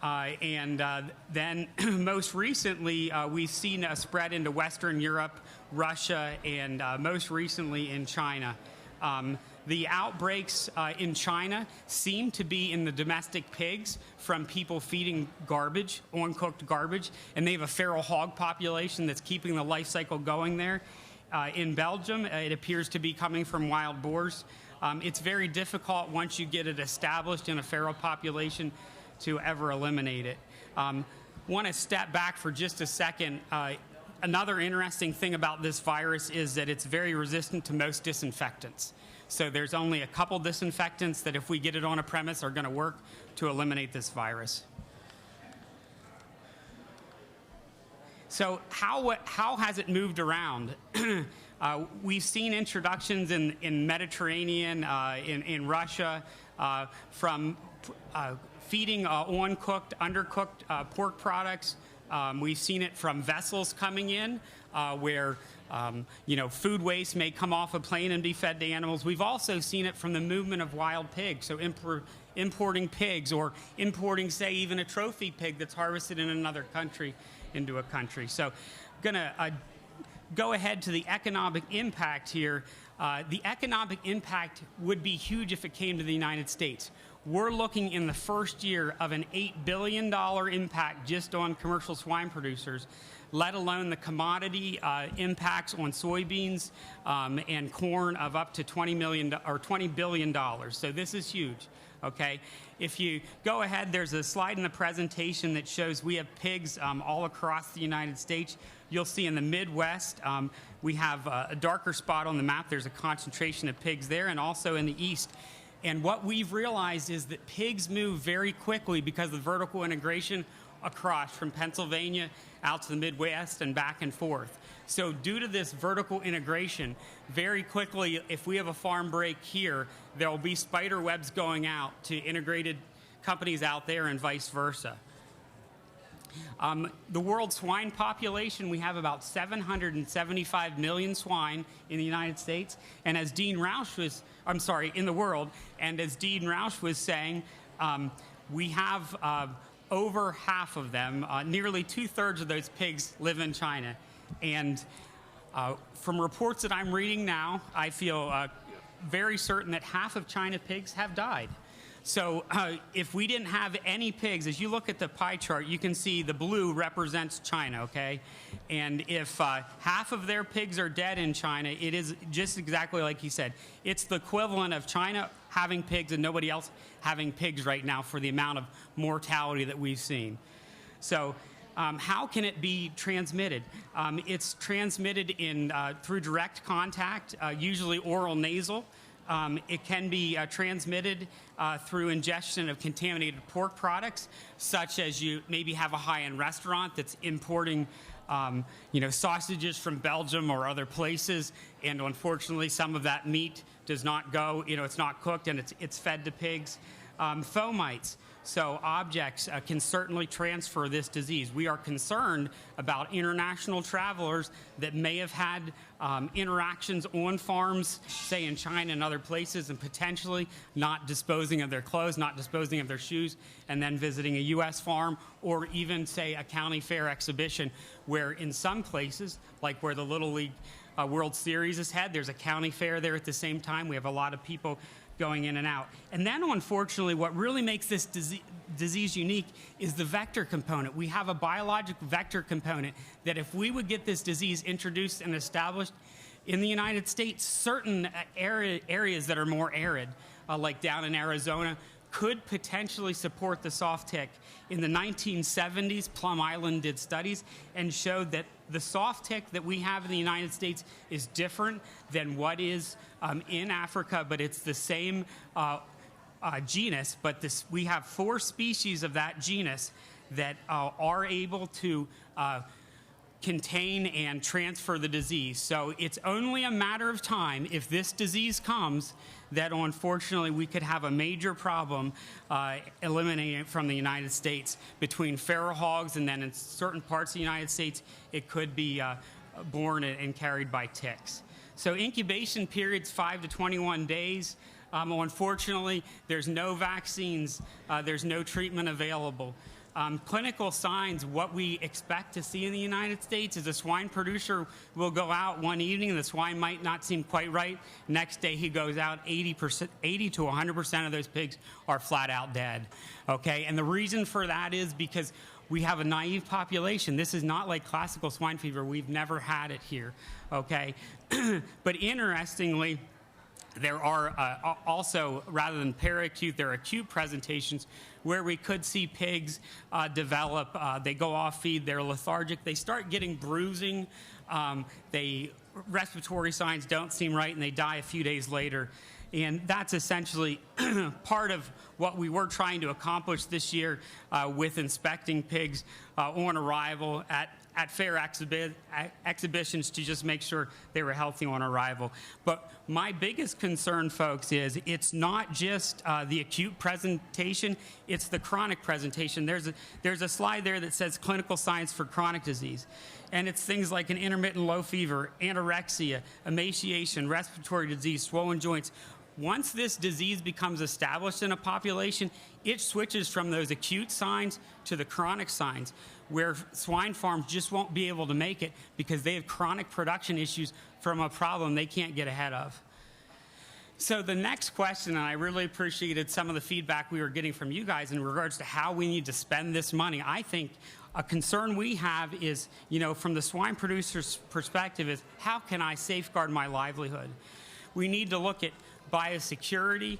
S19: Then most recently, we've seen a spread into Western Europe, Russia, and most recently in China. The outbreaks in China seem to be in the domestic pigs from people feeding garbage, uncooked garbage, and they have a feral hog population that's keeping the life cycle going there. In Belgium, it appears to be coming from wild boars. It's very difficult once you get it established in a feral population to ever eliminate it. Want to step back for just a second. Another interesting thing about this virus is that it's very resistant to most disinfectants. So there's only a couple disinfectants that if we get it on a premise are going to work to eliminate this virus. So how has it moved around? We've seen introductions in Mediterranean, in Russia, from feeding uncooked, undercooked pork products. We've seen it from vessels coming in where food waste may come off a plane and be fed to animals. We've also seen it from the movement of wild pigs, so importing pigs or importing, say, even a trophy pig that's harvested in another country into a country. So going to go ahead to the economic impact here. The economic impact would be huge if it came to the United States. We're looking in the first year of an $8 billion impact just on commercial swine producers, let alone the commodity impacts on soybeans and corn of up to $20 billion. So this is huge. Okay, if you go ahead, there's a slide in the presentation that shows we have pigs all across the United States. You'll see in the Midwest, we have a darker spot on the map. There's a concentration of pigs there, and also in the East. And what we've realized is that pigs move very quickly because of vertical integration across from Pennsylvania out to the Midwest and back and forth. So due to this vertical integration, very quickly, if we have a farm break here, there will be spider webs going out to integrated companies out there and vice versa. The world swine population, we have about 775 million swine in the United States. And as Dean Roush was, in the world. And as Dean Roush was saying, we have over half of them, nearly 2/3 of those pigs live in China. And from reports that I'm reading now, I feel very certain that half of China pigs have died. So if we didn't have any pigs, as you look at the pie chart, you can see the blue represents China, okay? And if half of their pigs are dead in China, it is just exactly like he said. It's the equivalent of China having pigs and nobody else having pigs right now for the amount of mortality that we've seen. So how can it be transmitted? It's transmitted through direct contact, usually oral nasal. It can be transmitted through ingestion of contaminated pork products, such as you maybe have a high-end restaurant that's importing sausages from Belgium or other places, and unfortunately some of that meat does not go, it's not cooked and it's fed to pigs. Fomites, so objects can certainly transfer this disease. We are concerned about international travelers that may have had interactions on farms, say in China and other places, and potentially not disposing of their clothes, not disposing of their shoes, and then visiting a U.S. farm, or even, say, a county fair exhibition, where in some places, like where the Little League World Series is had, there's a county fair there at the same time. We have a lot of people going in and out. And then, unfortunately, what really makes this disease unique is the vector component. We have a biologic vector component that if we would get this disease introduced and established in the United States, certain areas that are more arid, like down in Arizona, could potentially support the soft tick. In the 1970s, Plum Island did studies and showed that the soft tick that we have in the United States is different than what is in Africa, but it's the same genus. But we have 4 species of that genus that are able to contain and transfer the disease. So it's only a matter of time, if this disease comes, that unfortunately we could have a major problem eliminating it from the United States. Between feral hogs and then in certain parts of the United States, it could be born and carried by ticks. So incubation period's 5 to 21 days. Unfortunately, there's no vaccines, there's no treatment available. Clinical signs, what we expect to see in the United States is a swine producer will go out one evening and the swine might not seem quite right. Next day he goes out, 80 to 100% of those pigs are flat out dead. Okay, and the reason for that is because we have a naive population. This is not like classical swine fever. We've never had it here. Okay, but interestingly, there are also, rather than peracute, there are acute presentations where we could see pigs develop, they go off feed, they're lethargic, they start getting bruising, respiratory signs don't seem right, and they die a few days later. And that's essentially part of what we were trying to accomplish this year with inspecting pigs on arrival at fair exhibitions to just make sure they were healthy on arrival. But my biggest concern, folks, is it's not just the acute presentation, it's the chronic presentation. There's a slide there that says clinical signs for chronic disease. And it's things like an intermittent low fever, anorexia, emaciation, respiratory disease, swollen joints. Once this disease becomes established in a population, it switches from those acute signs to the chronic signs, where swine farms just won't be able to make it because they have chronic production issues from a problem they can't get ahead of. So the next question, and I really appreciated some of the feedback we were getting from you guys in regards to how we need to spend this money. I think a concern we have is, from the swine producer's perspective, is how can I safeguard my livelihood? We need to look at biosecurity,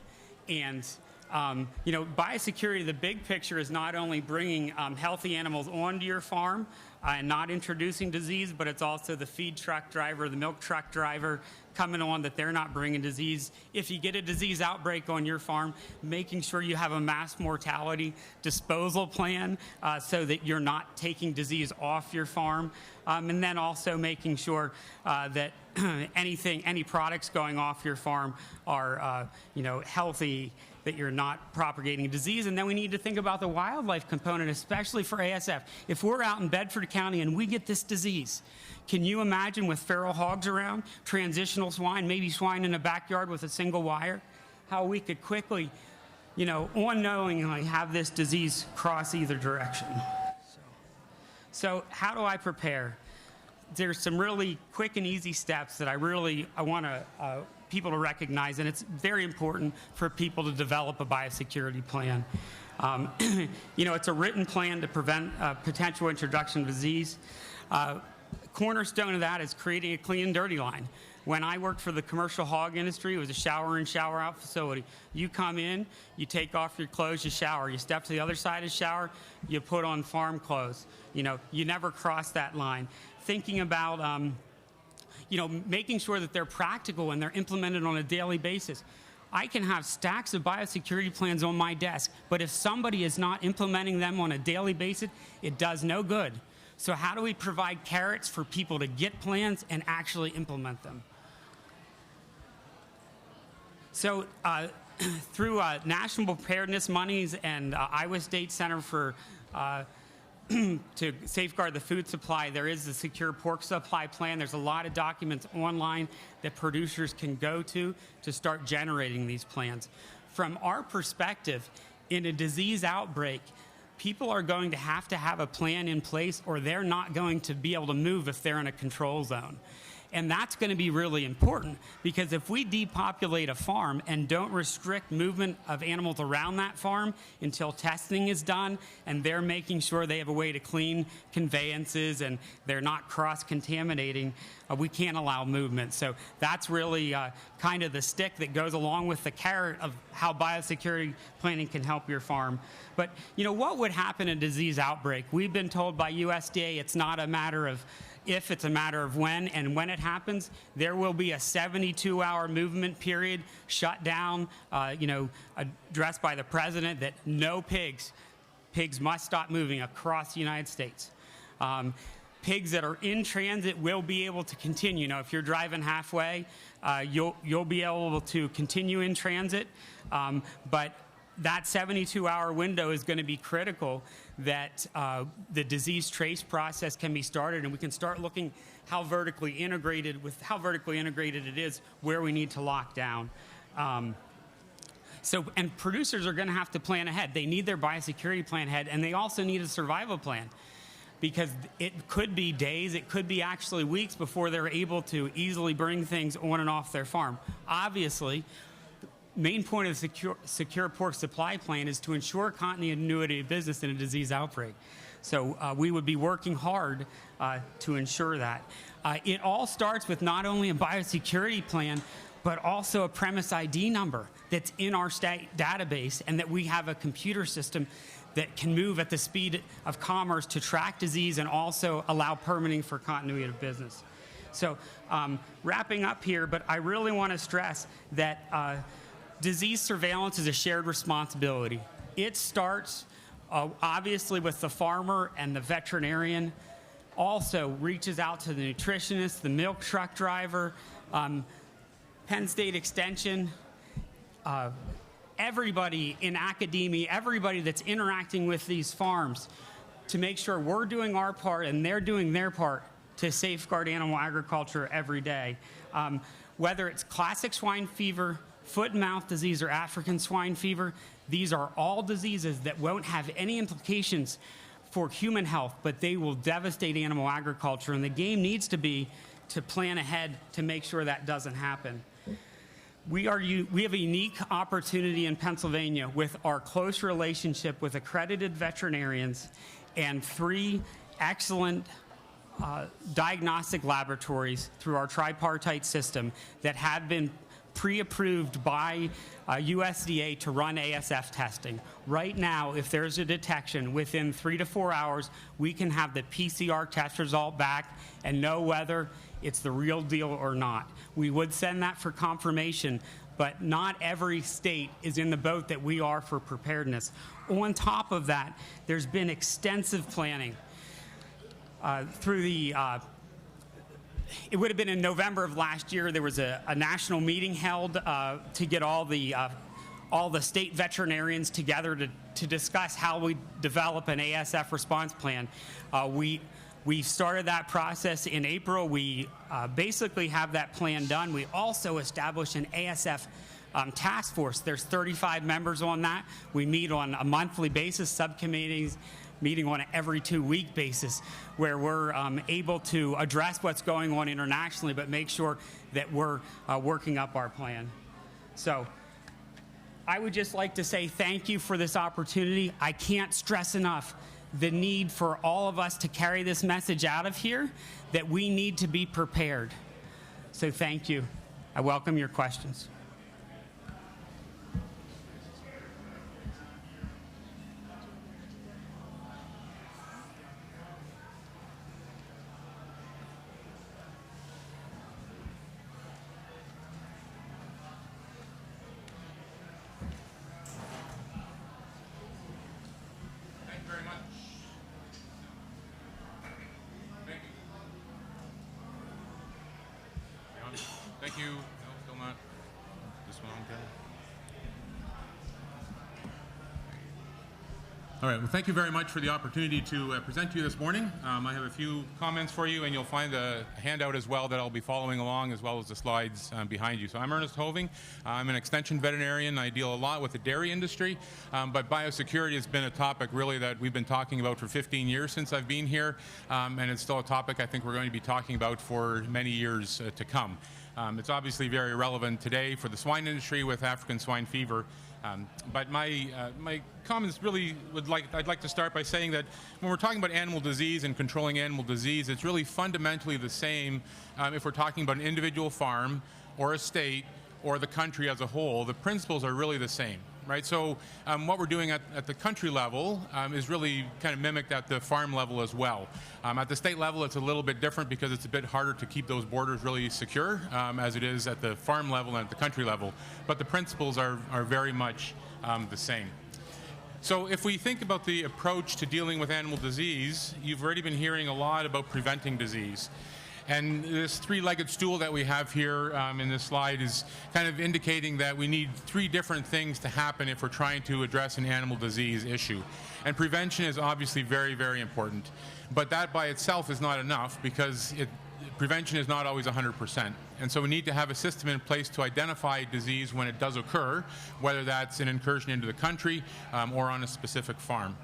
S19: and biosecurity, the big picture is not only bringing healthy animals onto your farm and not introducing disease, but it's also the feed truck driver, the milk truck driver coming on, that they're not bringing disease. If you get a disease outbreak on your farm, making sure you have a mass mortality disposal plan so that you're not taking disease off your farm, and then also making sure that any products going off your farm are healthy, that you're not propagating disease. And then we need to think about the wildlife component, especially for ASF. If we're out in Bedford County and we get this disease, can you imagine with feral hogs around, transitional swine, maybe swine in a backyard with a single wire, how we could quickly, unknowingly have this disease cross either direction? So how do I prepare? There's some really quick and easy steps that I want people to recognize, and it's very important for people to develop a biosecurity plan. It's a written plan to prevent potential introduction of disease. Cornerstone of that is creating a clean and dirty line. When I worked for the commercial hog industry, it was a shower in, shower out facility. You come in, you take off your clothes, you shower. You step to the other side of the shower, you put on farm clothes. You never cross that line. Thinking about, making sure that they're practical and they're implemented on a daily basis. I can have stacks of biosecurity plans on my desk, but if somebody is not implementing them on a daily basis, it does no good. So how do we provide carrots for people to get plans and actually implement them? So through national preparedness monies and Iowa State Center for to safeguard the food supply, there is the Secure Pork Supply Plan. There's a lot of documents online that producers can go to start generating these plans. From our perspective, in a disease outbreak, people are going to have a plan in place, or they're not going to be able to move if they're in a control zone. And that's going to be really important, because if we depopulate a farm and don't restrict movement of animals around that farm until testing is done and they're making sure they have a way to clean conveyances and they're not cross-contaminating, we can't allow movement. So that's really kind of the stick that goes along with the carrot of how biosecurity planning can help your farm. But what would happen in a disease outbreak? We've been told by USDA it's not a matter of if, it's a matter of when, and when it happens, there will be a 72-hour movement period shut down, addressed by the president, that no pigs must stop moving across the United States. Pigs that are in transit will be able to continue. If you're driving halfway, you'll be able to continue in transit, but that 72-hour window is going to be critical, that the disease trace process can be started, and we can start looking how vertically integrated it is, where we need to lock down. And producers are going to have to plan ahead. They need their biosecurity plan ahead, and they also need a survival plan, because it could be days, it could be actually weeks before they're able to easily bring things on and off their farm. Obviously, main point of the secure pork supply plan is to ensure continuity of business in a disease outbreak. So we would be working hard to ensure that. It all starts with not only a biosecurity plan, but also a premise ID number that's in our state database, and that we have a computer system that can move at the speed of commerce to track disease and also allow permitting for continuity of business. So wrapping up here, but I really want to stress that disease surveillance is a shared responsibility. It starts obviously with the farmer and the veterinarian, also reaches out to the nutritionist, the milk truck driver, Penn State Extension, everybody in academia, everybody that's interacting with these farms, to make sure we're doing our part and they're doing their part to safeguard animal agriculture every day. Whether it's classic swine fever, foot and mouth disease, or African swine fever, these are all diseases that won't have any implications for human health, but they will devastate animal agriculture, and the game needs to be to plan ahead to make sure that doesn't happen. We have a unique opportunity in Pennsylvania with our close relationship with accredited veterinarians and 3 excellent diagnostic laboratories through our tripartite system that have been pre-approved by USDA to run ASF testing. Right now, if there's a detection, within 3 to 4 hours, we can have the PCR test result back and know whether it's the real deal or not. We would send that for confirmation, but not every state is in the boat that we are for preparedness. On top of that, there's been extensive planning through the it would have been in November of last year. There was a national meeting held to get all the state veterinarians together to discuss how we develop an ASF response plan. We started that process in April. We basically have that plan done. We also established an ASF task force. There's 35 members on that. We meet on a monthly basis, subcommittees meeting on an every 2-week basis, where we're able to address what's going on internationally, but make sure that we're working up our plan. So I would just like to say thank you for this opportunity. I can't stress enough the need for all of us to carry this message out of here, that we need to be prepared. So thank you. I welcome your questions.
S20: Thank you. No, still not. This one, okay. All right, well, thank you very much for the opportunity to present to you this morning. I have a few comments for you, and you'll find a handout as well that I'll be following along, as well as the slides behind you. So I'm Ernest Hoving. I'm an extension veterinarian. I deal a lot with the dairy industry, but biosecurity has been a topic really that we've been talking about for 15 years since I've been here, and it's still a topic I think we're going to be talking about for many years to come. It's obviously very relevant today for the swine industry with African swine fever. But my comments really I'd like to start by saying that when we're talking about animal disease and controlling animal disease, it's really fundamentally the same if we're talking about an individual farm or a state or the country as a whole. The principles are really the same, right? So what we're doing at the country level is really kind of mimicked at the farm level as well. At the state level, it's a little bit different because it's a bit harder to keep those borders really secure as it is at the farm level and at the country level. But the principles are very much the same. So if we think about the approach to dealing with animal disease, you've already been hearing a lot about preventing disease. And this three-legged stool that we have here in this slide is kind of indicating that we need three different things to happen if we're trying to address an animal disease issue. And prevention is obviously very, very important. But that by itself is not enough because prevention is not always 100%. And so we need to have a system in place to identify disease when it does occur, whether that's an incursion into the country or on a specific farm.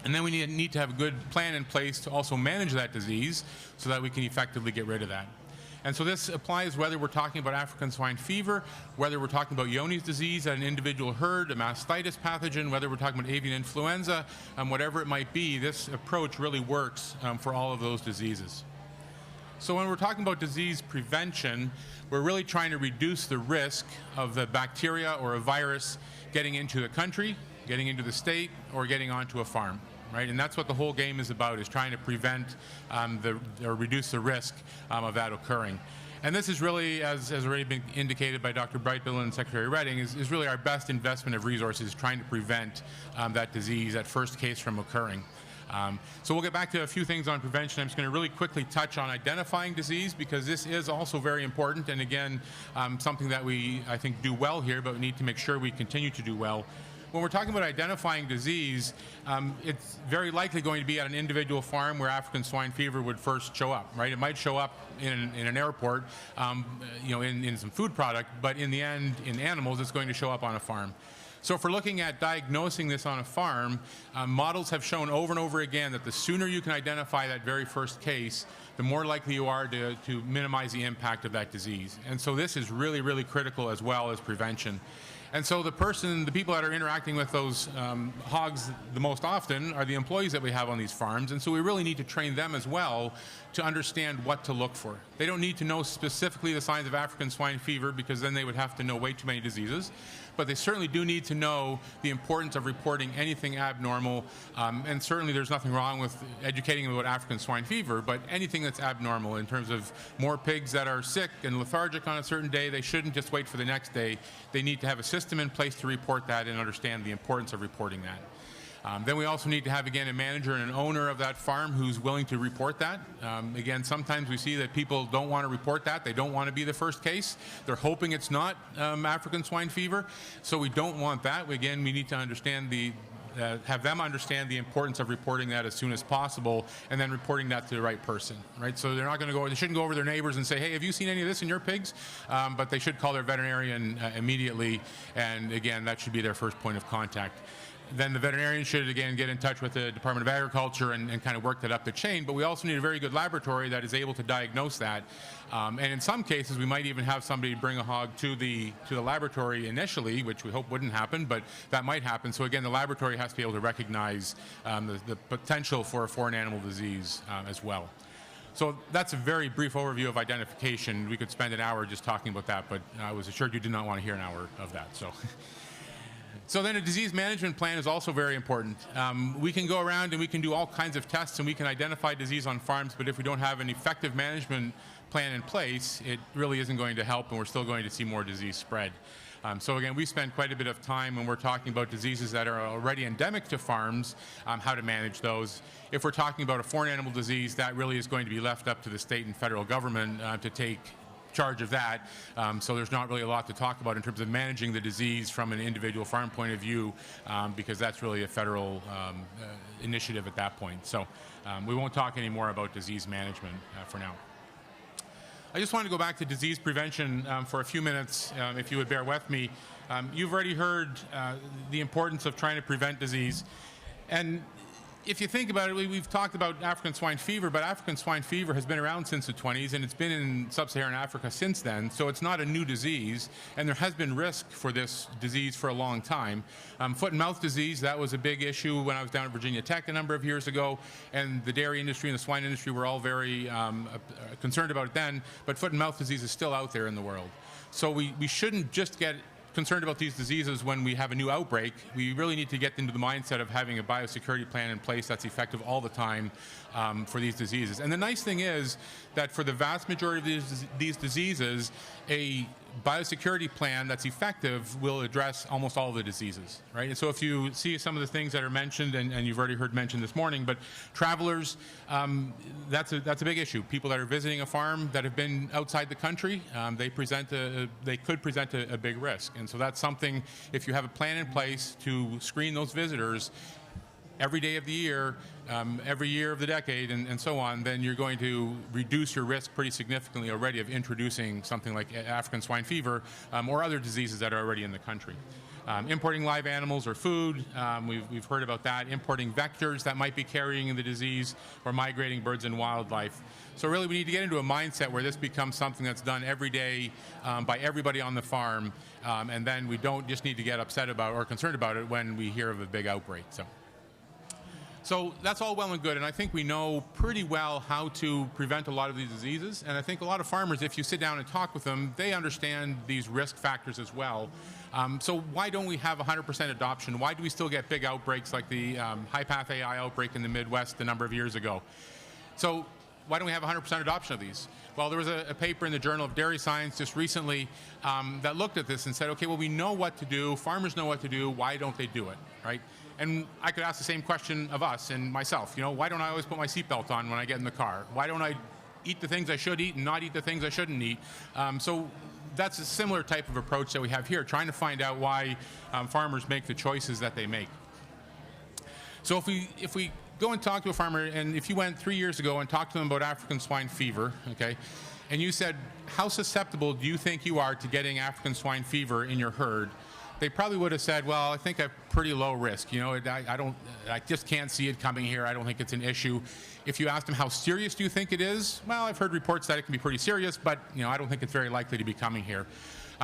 S20: And then we need to have a good plan in place to also manage that disease so that we can effectively get rid of that. And so this applies whether we're talking about African swine fever, whether we're talking about Johne's disease at an individual herd, a mastitis pathogen, whether we're talking about avian influenza, whatever it might be, this approach really works for all of those diseases. So when we're talking about disease prevention, we're really trying to reduce the risk of the bacteria or a virus getting into the country, getting into the state, or getting onto a farm, right? And that's what the whole game is about, is trying to prevent or reduce the risk of that occurring. And this is really, as has already been indicated by Dr. Brightbill and Secretary Redding, is really our best investment of resources, trying to prevent that disease, that first case from occurring. So we'll get back to a few things on prevention. I'm just going to really quickly touch on identifying disease because this is also very important, and again, something that we, I think, do well here, but we need to make sure we continue to do well. When we're talking about identifying disease, it's very likely going to be at an individual farm where African swine fever would first show up, right? It might show up in an airport, in some food product, but in the end, in animals, it's going to show up on a farm. So if we're looking at diagnosing this on a farm, models have shown over and over again that the sooner you can identify that very first case, the more likely you are to minimize the impact of that disease. And so this is really, really critical as well as prevention. And so the people that are interacting with those hogs the most often are the employees that we have on these farms. And so we really need to train them as well to understand what to look for. They don't need to know specifically the signs of African swine fever because then they would have to know way too many diseases. But they certainly do need to know the importance of reporting anything abnormal. And certainly there's nothing wrong with educating them about African swine fever, but anything that's abnormal in terms of more pigs that are sick and lethargic on a certain day, they shouldn't just wait for the next day. They need to have a system in place to report that and understand the importance of reporting that. Then we also need to have, again, a manager and an owner of that farm who's willing to report that. Again, sometimes we see that people don't want to report that. They don't want to be the first case. They're hoping it's not African swine fever. So we don't want that. Again, we need to understand have them understand the importance of reporting that as soon as possible and then reporting that to the right person, right? So they're not going to they shouldn't go over their neighbors and say, hey, have you seen any of this in your pigs? But they should call their veterinarian immediately. And again, that should be their first point of contact. Then the veterinarian should, again, get in touch with the Department of Agriculture and kind of work that up the chain. But we also need a very good laboratory that is able to diagnose that. And in some cases, we might even have somebody bring a hog to the laboratory initially, which we hope wouldn't happen, but that might happen. So again, the laboratory has to be able to recognize the potential for a foreign animal disease as well. So that's a very brief overview of identification. We could spend an hour just talking about that, but I was assured you did not want to hear an hour of that. So then a disease management plan is also very important. We can go around and we can do all kinds of tests and we can identify disease on farms, but if we don't have an effective management plan in place, it really isn't going to help and we're still going to see more disease spread. So again, we spend quite a bit of time when we're talking about diseases that are already endemic to farms, how to manage those. If we're talking about a foreign animal disease, that really is going to be left up to the state and federal government to take charge of that. So there's not really a lot to talk about in terms of managing the disease from an individual farm point of view, because that's really a federal initiative at that point. So we won't talk anymore about disease management for now. I just wanted to go back to disease prevention for a few minutes, if you would bear with me. You've already heard the importance of trying to prevent disease. And if you think about it, we've talked about African swine fever, but African swine fever has been around since the 20s, and it's been in sub-Saharan Africa since then, so it's not a new disease, and there has been risk for this disease for a long time. Foot and mouth disease, that was a big issue when I was down at Virginia Tech a number of years ago, and the dairy industry and the swine industry were all very concerned about it then, but foot and mouth disease is still out there in the world. So we shouldn't just get concerned about these diseases when we have a new outbreak. We really need to get into the mindset of having a biosecurity plan in place that's effective all the time for these diseases. And the nice thing is that for the vast majority of these diseases, a biosecurity plan that's effective will address almost all of the diseases, right? And so if you see some of the things that are mentioned, and you've already heard mentioned this morning, but travelers, that's a big issue. People that are visiting a farm that have been outside the country, they could present a big risk. And so that's something, if you have a plan in place to screen those visitors every day of the year, every year of the decade, and so on, then you're going to reduce your risk pretty significantly already of introducing something like African swine fever or other diseases that are already in the country. Importing live animals or food, we've heard about that. Importing vectors that might be carrying the disease, or migrating birds and wildlife. So really we need to get into a mindset where this becomes something that's done every day by everybody on the farm, and then we don't just need to get upset about or concerned about it when we hear of a big outbreak. So that's all well and good, and I think we know pretty well how to prevent a lot of these diseases, and I think a lot of farmers, if you sit down and talk with them, they understand these risk factors as well. So why don't we have 100% adoption? Why do we still get big outbreaks like the high-path AI outbreak in the Midwest a number of years ago? So why don't we have 100% adoption of these? Well, there was a paper in the Journal of Dairy Science just recently that looked at this and said, okay, well, we know what to do, farmers know what to do, why don't they do it, right? And I could ask the same question of us and myself. You know, why don't I always put my seatbelt on when I get in the car? Why don't I eat the things I should eat and not eat the things I shouldn't eat? So that's a similar type of approach that we have here, trying to find out why farmers make the choices that they make. So if we go and talk to a farmer, and if you went 3 years ago and talked to them about African swine fever, okay, and you said, how susceptible do you think you are to getting African swine fever in your herd? They probably would have said, well, I think I'm pretty low risk. You know, I just can't see it coming here. I don't think it's an issue. If you asked them, how serious do you think it is? Well, I've heard reports that it can be pretty serious, but, you know, I don't think it's very likely to be coming here.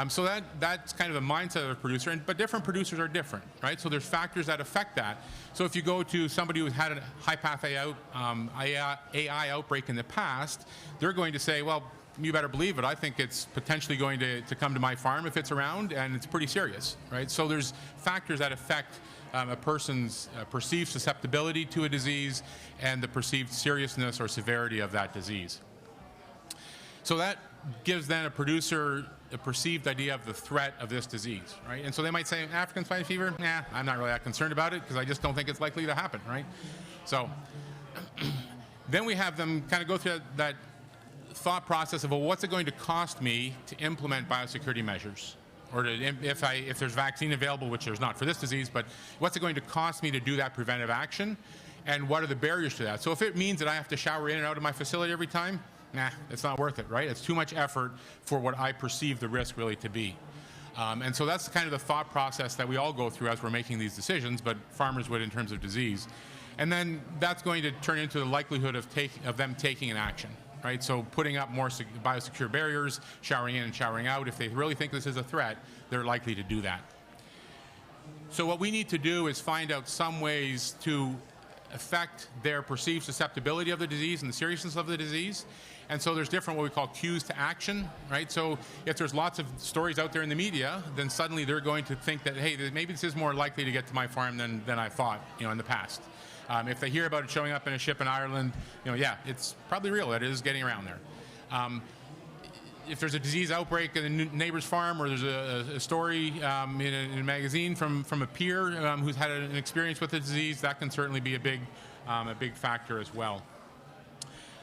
S20: So that's kind of the mindset of a producer, but different producers are different, right? So there's factors that affect that. So if you go to somebody who's had a high-path AI outbreak in the past, they're going to say, well, you better believe it. I think it's potentially going to come to my farm if it's around, and it's pretty serious, right? So there's factors that affect a person's perceived susceptibility to a disease and the perceived seriousness or severity of that disease. So that gives then a producer a perceived idea of the threat of this disease, right? And so they might say, African swine fever, nah, I'm not really that concerned about it because I just don't think it's likely to happen, right? So then we have them kind of go through that thought process of, well, what's it going to cost me to implement biosecurity measures? Or if there's vaccine available, which there's not for this disease, but what's it going to cost me to do that preventive action? And what are the barriers to that? So if it means that I have to shower in and out of my facility every time, nah, it's not worth it, right? It's too much effort for what I perceive the risk really to be. And so that's kind of the thought process that we all go through as we're making these decisions, but farmers would in terms of disease. And then that's going to turn into the likelihood of them taking an action. Right? So putting up more biosecure barriers, showering in and showering out, if they really think this is a threat, they're likely to do that. So what we need to do is find out some ways to affect their perceived susceptibility of the disease and the seriousness of the disease. And so there's different what we call cues to action, right? So if there's lots of stories out there in the media, then suddenly they're going to think that, hey, maybe this is more likely to get to my farm than I thought, you know, in the past. If they hear about it showing up in a ship in Ireland, you know, yeah, it's probably real. It is getting around there. If there's a disease outbreak at a neighbor's farm, or there's a story in a magazine from a peer who's had an experience with the disease, that can certainly be a big factor as well.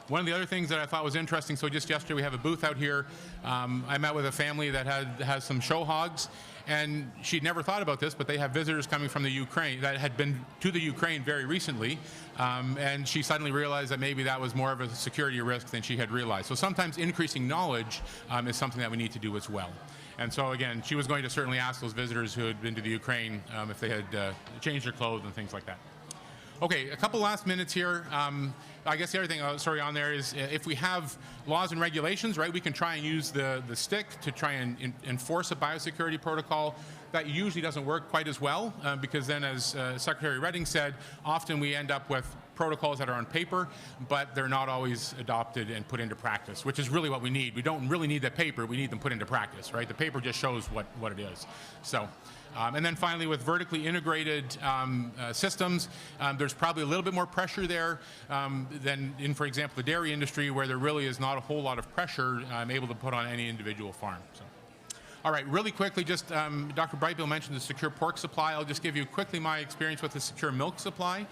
S20: One of the other things that I thought was interesting, so just yesterday we have a booth out here. I met with a family that has some show hogs, and she'd never thought about this, but they have visitors coming from the Ukraine that had been to the Ukraine very recently, and she suddenly realized that maybe that was more of a security risk than she had realized. So sometimes increasing knowledge is something that we need to do as well. And so again, she was going to certainly ask those visitors who had been to the Ukraine if they had changed their clothes and things like that. Okay, a couple last minutes here. I guess the other thing, on there is if we have laws and regulations, right, we can try and use the stick to try and enforce a biosecurity protocol. That usually doesn't work quite as well because then, as Secretary Redding said, often we end up with protocols that are on paper, but they're not always adopted and put into practice, which is really what we need. We don't really need that paper. We need them put into practice, right? The paper just shows what it is. So. And then finally, with vertically integrated systems, there's probably a little bit more pressure there than in, for example, the dairy industry, where there really is not a whole lot of pressure able to put on any individual farm. So. All right, really quickly, just Dr. Brightbill mentioned the secure pork supply. I'll just give you quickly my experience with the secure milk supply.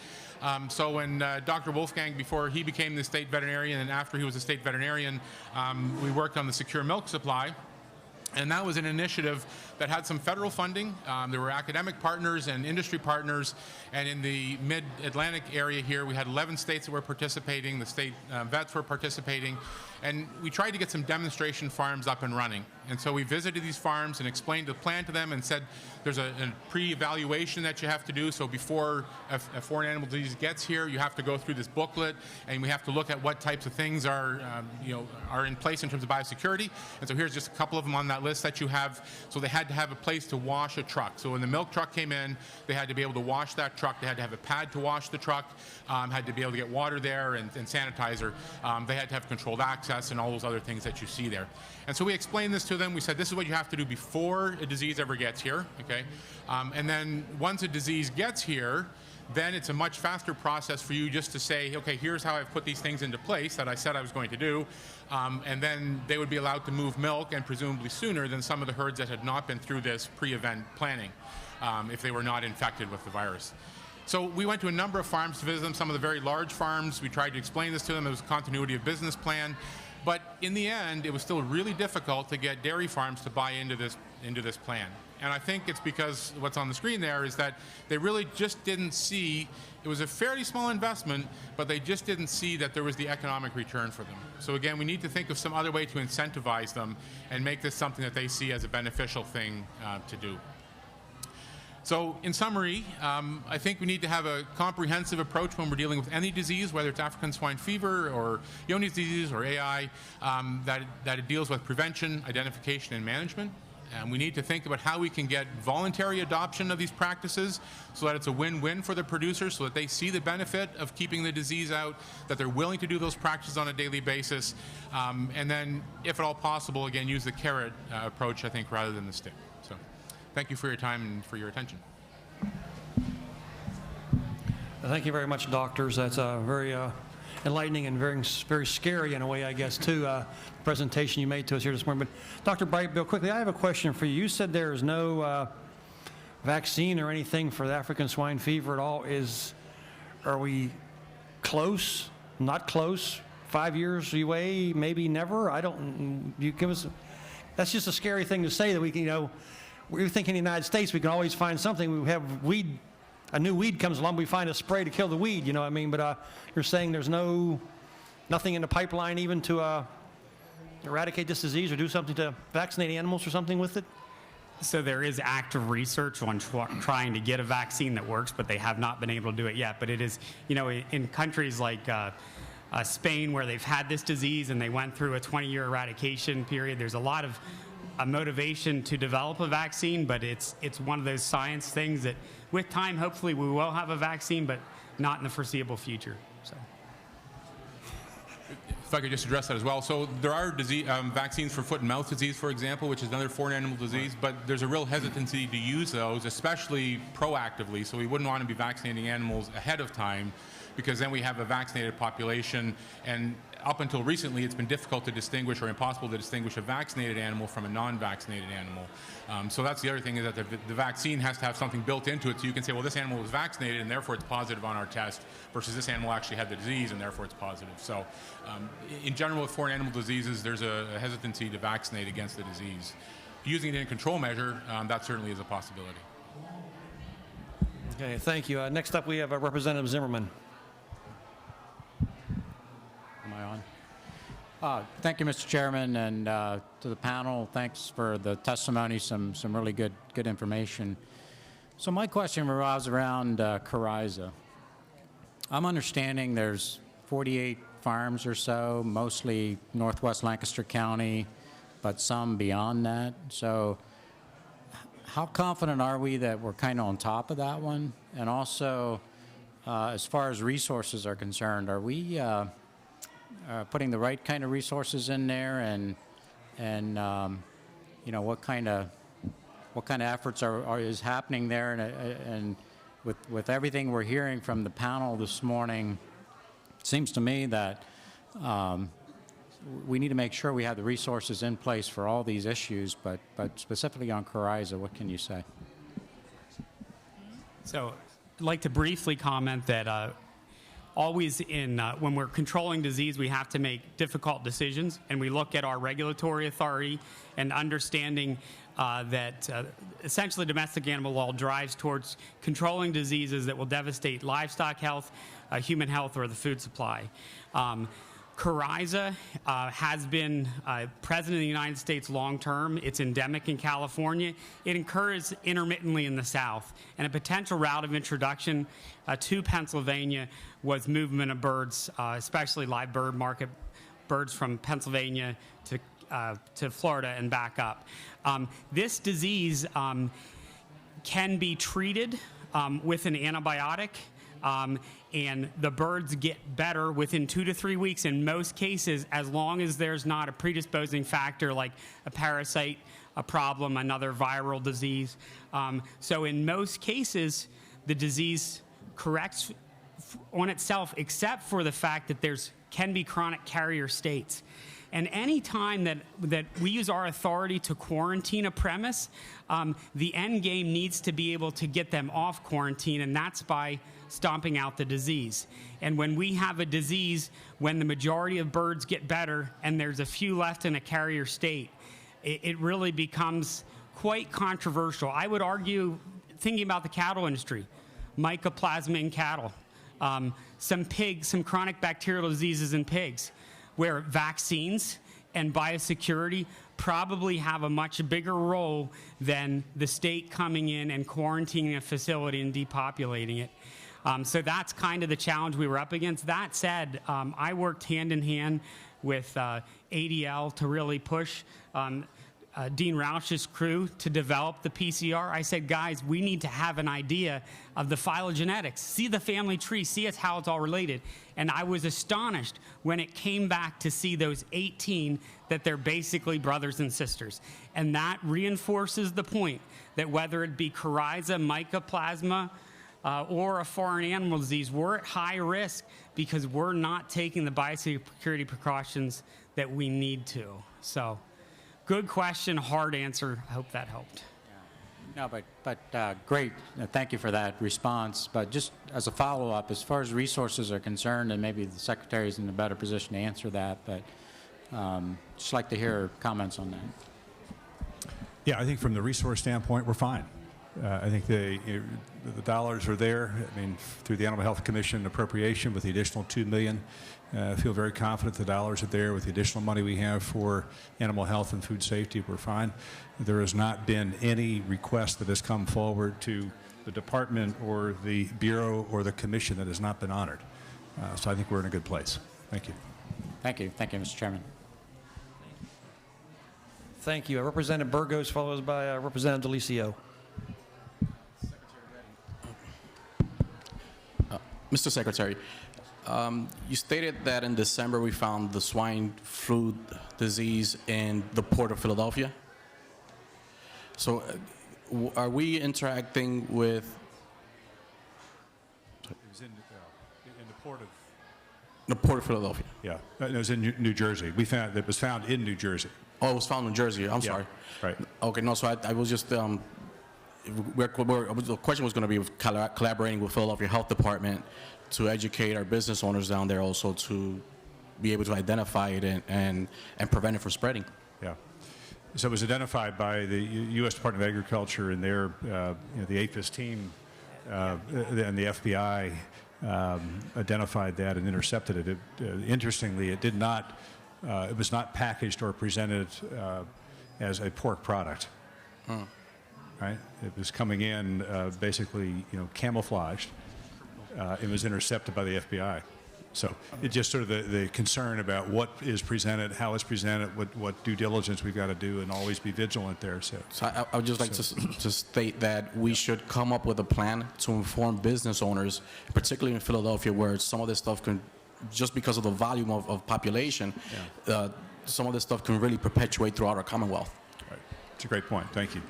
S20: So when Dr. Wolfgang, before he became the state veterinarian and after he was a state veterinarian, we worked on the secure milk supply. And that was an initiative that had some federal funding. There were academic partners and industry partners. And in the mid-Atlantic area here, we had 11 states that were participating. The state vets were participating. And we tried to get some demonstration farms up and running. And so we visited these farms and explained the plan to them and said there's a pre-evaluation that you have to do. So before a foreign animal disease gets here, you have to go through this booklet, and we have to look at what types of things are in place in terms of biosecurity. And so here's just a couple of them on that list that you have. So they had to have a place to wash a truck. So when the milk truck came in, they had to be able to wash that truck. They had to have a pad to wash the truck, had to be able to get water there and sanitizer. They had to have controlled access and all those other things that you see there. And so we explained this to them. We said, this is what you have to do before a disease ever gets here, okay? And then once a disease gets here, then it's a much faster process for you just to say, okay, here's how I've put these things into place that I said I was going to do. And then they would be allowed to move milk, and presumably sooner than some of the herds that had not been through this pre-event planning, if they were not infected with the virus. So we went to a number of farms to visit them, some of the very large farms. We tried to explain this to them. It was a continuity of business plan. But in the end, it was still really difficult to get dairy farms to buy into this plan. And I think it's because what's on the screen there is that they really just didn't see, it was a fairly small investment, but they just didn't see that there was the economic return for them. So again, we need to think of some other way to incentivize them and make this something that they see as a beneficial thing to do. So in summary, I think we need to have a comprehensive approach when we're dealing with any disease, whether it's African swine fever or Johne's disease or AI, that it deals with prevention, identification, and management. And we need to think about how we can get voluntary adoption of these practices so that it's a win-win for the producers, so that they see the benefit of keeping the disease out, that they're willing to do those practices on a daily basis, and then, if at all possible, again, use the carrot approach, I think, rather than the stick. So thank you for your time and for your attention.
S7: Thank you very much, doctors. That's very enlightening and very, very scary in a way, I guess, too, presentation you made to us here this morning. But Dr. Brightbill, quickly, I have a question for you. You said there's no vaccine or anything for the African swine fever at all. Are we close? Not close? 5 years away? Maybe never? You give us. That's just a scary thing to say that we can, we think in the United States we can always find something. We have weed. A new weed comes along, we find a spray to kill the weed, you know what I mean? But you're saying there's nothing in the pipeline even to eradicate this disease or do something to vaccinate animals or something with it?
S19: So there is active research on trying to get a vaccine that works, but they have not been able to do it yet. But it is, in countries like Spain, where they've had this disease and they went through a 20-year eradication period, there's a lot of motivation to develop a vaccine, but it's one of those science things that with time, hopefully we will have a vaccine, but not in the foreseeable future. So.
S20: If I could just address that as well. So there are vaccines for foot and mouth disease, for example, which is another foreign animal disease, but there's a real hesitancy to use those, especially proactively. So we wouldn't want to be vaccinating animals ahead of time, because then we have a vaccinated population, and up until recently, it's been difficult to distinguish or impossible to distinguish a vaccinated animal from a non-vaccinated animal. So that's the other thing, is that the vaccine has to have something built into it, so you can say, well, this animal was vaccinated and therefore it's positive on our test, versus this animal actually had the disease and therefore it's positive. So in general, with foreign animal diseases, there's a hesitancy to vaccinate against the disease. Using it in a control measure, that certainly is a possibility.
S7: Okay, thank you. Next up, we have Representative Zimmerman.
S9: Am I on? Thank you, Mr. Chairman, and to the panel, thanks for the testimony, some really good information. So my question revolves around Coryza. I'm understanding there's 48 farms or so, mostly northwest Lancaster County, but some beyond that. So how confident are we that we're kind of on top of that one? And also, as far as resources are concerned, are we putting the right kind of resources in there, and you know, what kind of efforts is happening there, and with everything we're hearing from the panel this morning, it seems to me that we need to make sure we have the resources in place for all these issues, but specifically on Coryza, what can you say?
S19: So I'd like to briefly comment that always when we're controlling disease, we have to make difficult decisions, and we look at our regulatory authority and understanding that essentially domestic animal law drives towards controlling diseases that will devastate livestock health, human health, or the food supply. Coryza has been present in the United States long term. It's endemic in California. It occurs intermittently in the South. And a potential route of introduction to Pennsylvania was movement of birds, especially live bird market birds from Pennsylvania to Florida and back up. This disease can be treated with an antibiotic. And the birds get better within 2 to 3 weeks in most cases, as long as there's not a predisposing factor like a parasite, a problem, another viral disease. So in most cases, the disease corrects on itself, except for the fact that can be chronic carrier states. And any time that we use our authority to quarantine a premise, the end game needs to be able to get them off quarantine, and that's by stomping out the disease. And when we have a disease, when the majority of birds get better and there's a few left in a carrier state, it really becomes quite controversial. I would argue, thinking about the cattle industry, mycoplasma in cattle, some chronic bacterial diseases in pigs, where vaccines and biosecurity probably have a much bigger role than the state coming in and quarantining a facility and depopulating it. So that's kind of the challenge we were up against. That said, I worked hand in hand with ADL to really push Dean Roush's crew to develop the PCR. I said, guys, we need to have an idea of the phylogenetics, see the family tree, see how it's all related. And I was astonished when it came back to see those 18 that they're basically brothers and sisters. And that reinforces the point that whether it be Coryza, mycoplasma, or a foreign animal disease, we're at high risk because we're not taking the biosecurity precautions that we need to. So, good question, hard answer. I hope that helped.
S9: No, but great. Thank you for that response. But just as a follow-up, as far as resources are concerned, and maybe the Secretary's in a better position to answer that, but just like to hear comments on that.
S17: Yeah, I think from the resource standpoint, we're fine. I think the dollars are there. I mean, through the Animal Health Commission appropriation with the additional $2 million, I feel very confident the dollars are there. With the additional money we have for animal health and food safety, we're fine. There has not been any request that has come forward to the department or the Bureau or the Commission that has not been honored. So I think we're in a good place. Thank you.
S9: Thank you. Thank you, Mr. Chairman.
S7: Thank you. Representative Burgos, followed by Representative Delicio.
S4: Mr. Secretary, you stated that in December we found the swine flu disease in the Port of Philadelphia. So are we interacting with...
S17: It was in the port of...
S4: The Port of Philadelphia.
S17: Yeah, it was in New Jersey. We found it was found in New Jersey.
S4: Oh, it was found in Jersey. I'm sorry.
S17: Right.
S4: Okay, no, so I was just, the question was going to be collaborating with Philadelphia Health Department to educate our business owners down there also to be able to identify it and prevent it from spreading.
S17: Yeah. So it was identified by the U.S. Department of Agriculture and their, the APHIS team and the FBI identified that and intercepted it. Interestingly, it did not. It was not packaged or presented as a pork product. Right? It was coming in basically, camouflaged. It was intercepted by the FBI. So it's just sort of the concern about what is presented, how it's presented, what due diligence we've got to do, and always be vigilant there. So
S4: I would just like to state that we should come up with a plan to inform business owners, particularly in Philadelphia, where some of this stuff can, just because of the volume of population, some of this stuff can really perpetuate throughout our Commonwealth.
S17: Right. It's a great point. Thank you.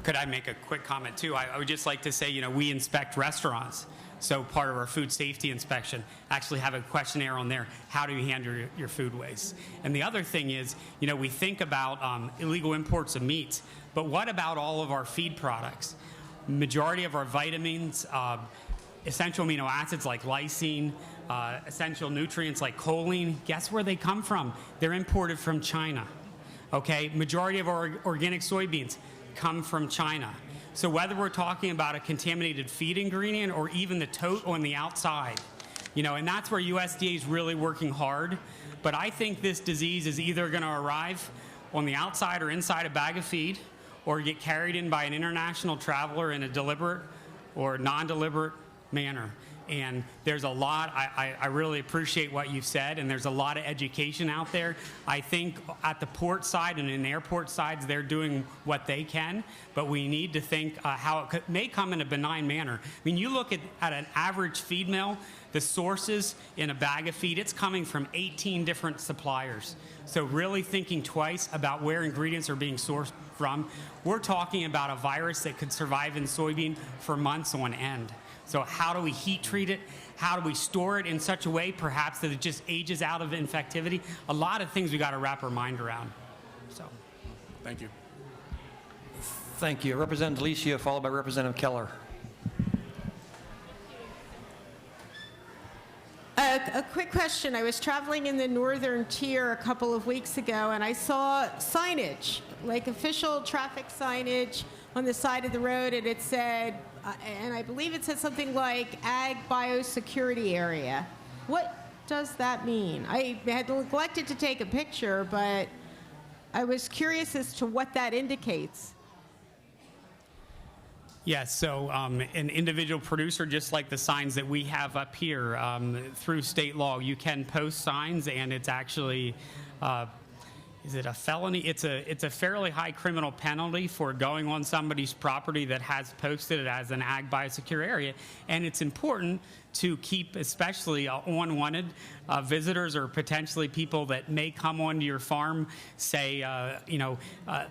S19: Could I make a quick comment too? I would just like to say, we inspect restaurants. So part of our food safety inspection, actually have a questionnaire on there. How do you handle your food waste? And the other thing is, we think about illegal imports of meats, but what about all of our feed products? Majority of our vitamins, essential amino acids like lysine, essential nutrients like choline, guess where they come from? They're imported from China. Okay, majority of our organic soybeans come from China. So whether we're talking about a contaminated feed ingredient or even the tote on the outside, and that's where USDA is really working hard. But I think this disease is either going to arrive on the outside or inside a bag of feed or get carried in by an international traveler in a deliberate or non-deliberate manner. And there's a lot, I really appreciate what you've said, and there's a lot of education out there. I think at the port side and in airport sides, they're doing what they can, but we need to think how it may come in a benign manner. I mean, you look at an average feed mill, the sources in a bag of feed, it's coming from 18 different suppliers. So really thinking twice about where ingredients are being sourced from. We're talking about a virus that could survive in soybean for months on end. So how do we heat treat it? How do we store it in such a way, perhaps, that it just ages out of infectivity? A lot of things we got to wrap our mind around. So,
S4: thank you.
S7: Thank you. Representative Delicio, followed by Representative Keller.
S10: A quick question. I was traveling in the northern tier a couple of weeks ago, and I saw signage, like official traffic signage on the side of the road, and it said, and I believe it said something like Ag Biosecurity Area. What does that mean? I had neglected to take a picture, but I was curious as to what that indicates.
S19: Yes, so an individual producer, just like the signs that we have up here, through state law, you can post signs, and it's actually, is it a felony? It's a fairly high criminal penalty for going on somebody's property that has posted it as an ag biosecure area, and it's important to keep, especially unwanted visitors or potentially people that may come onto your farm, say,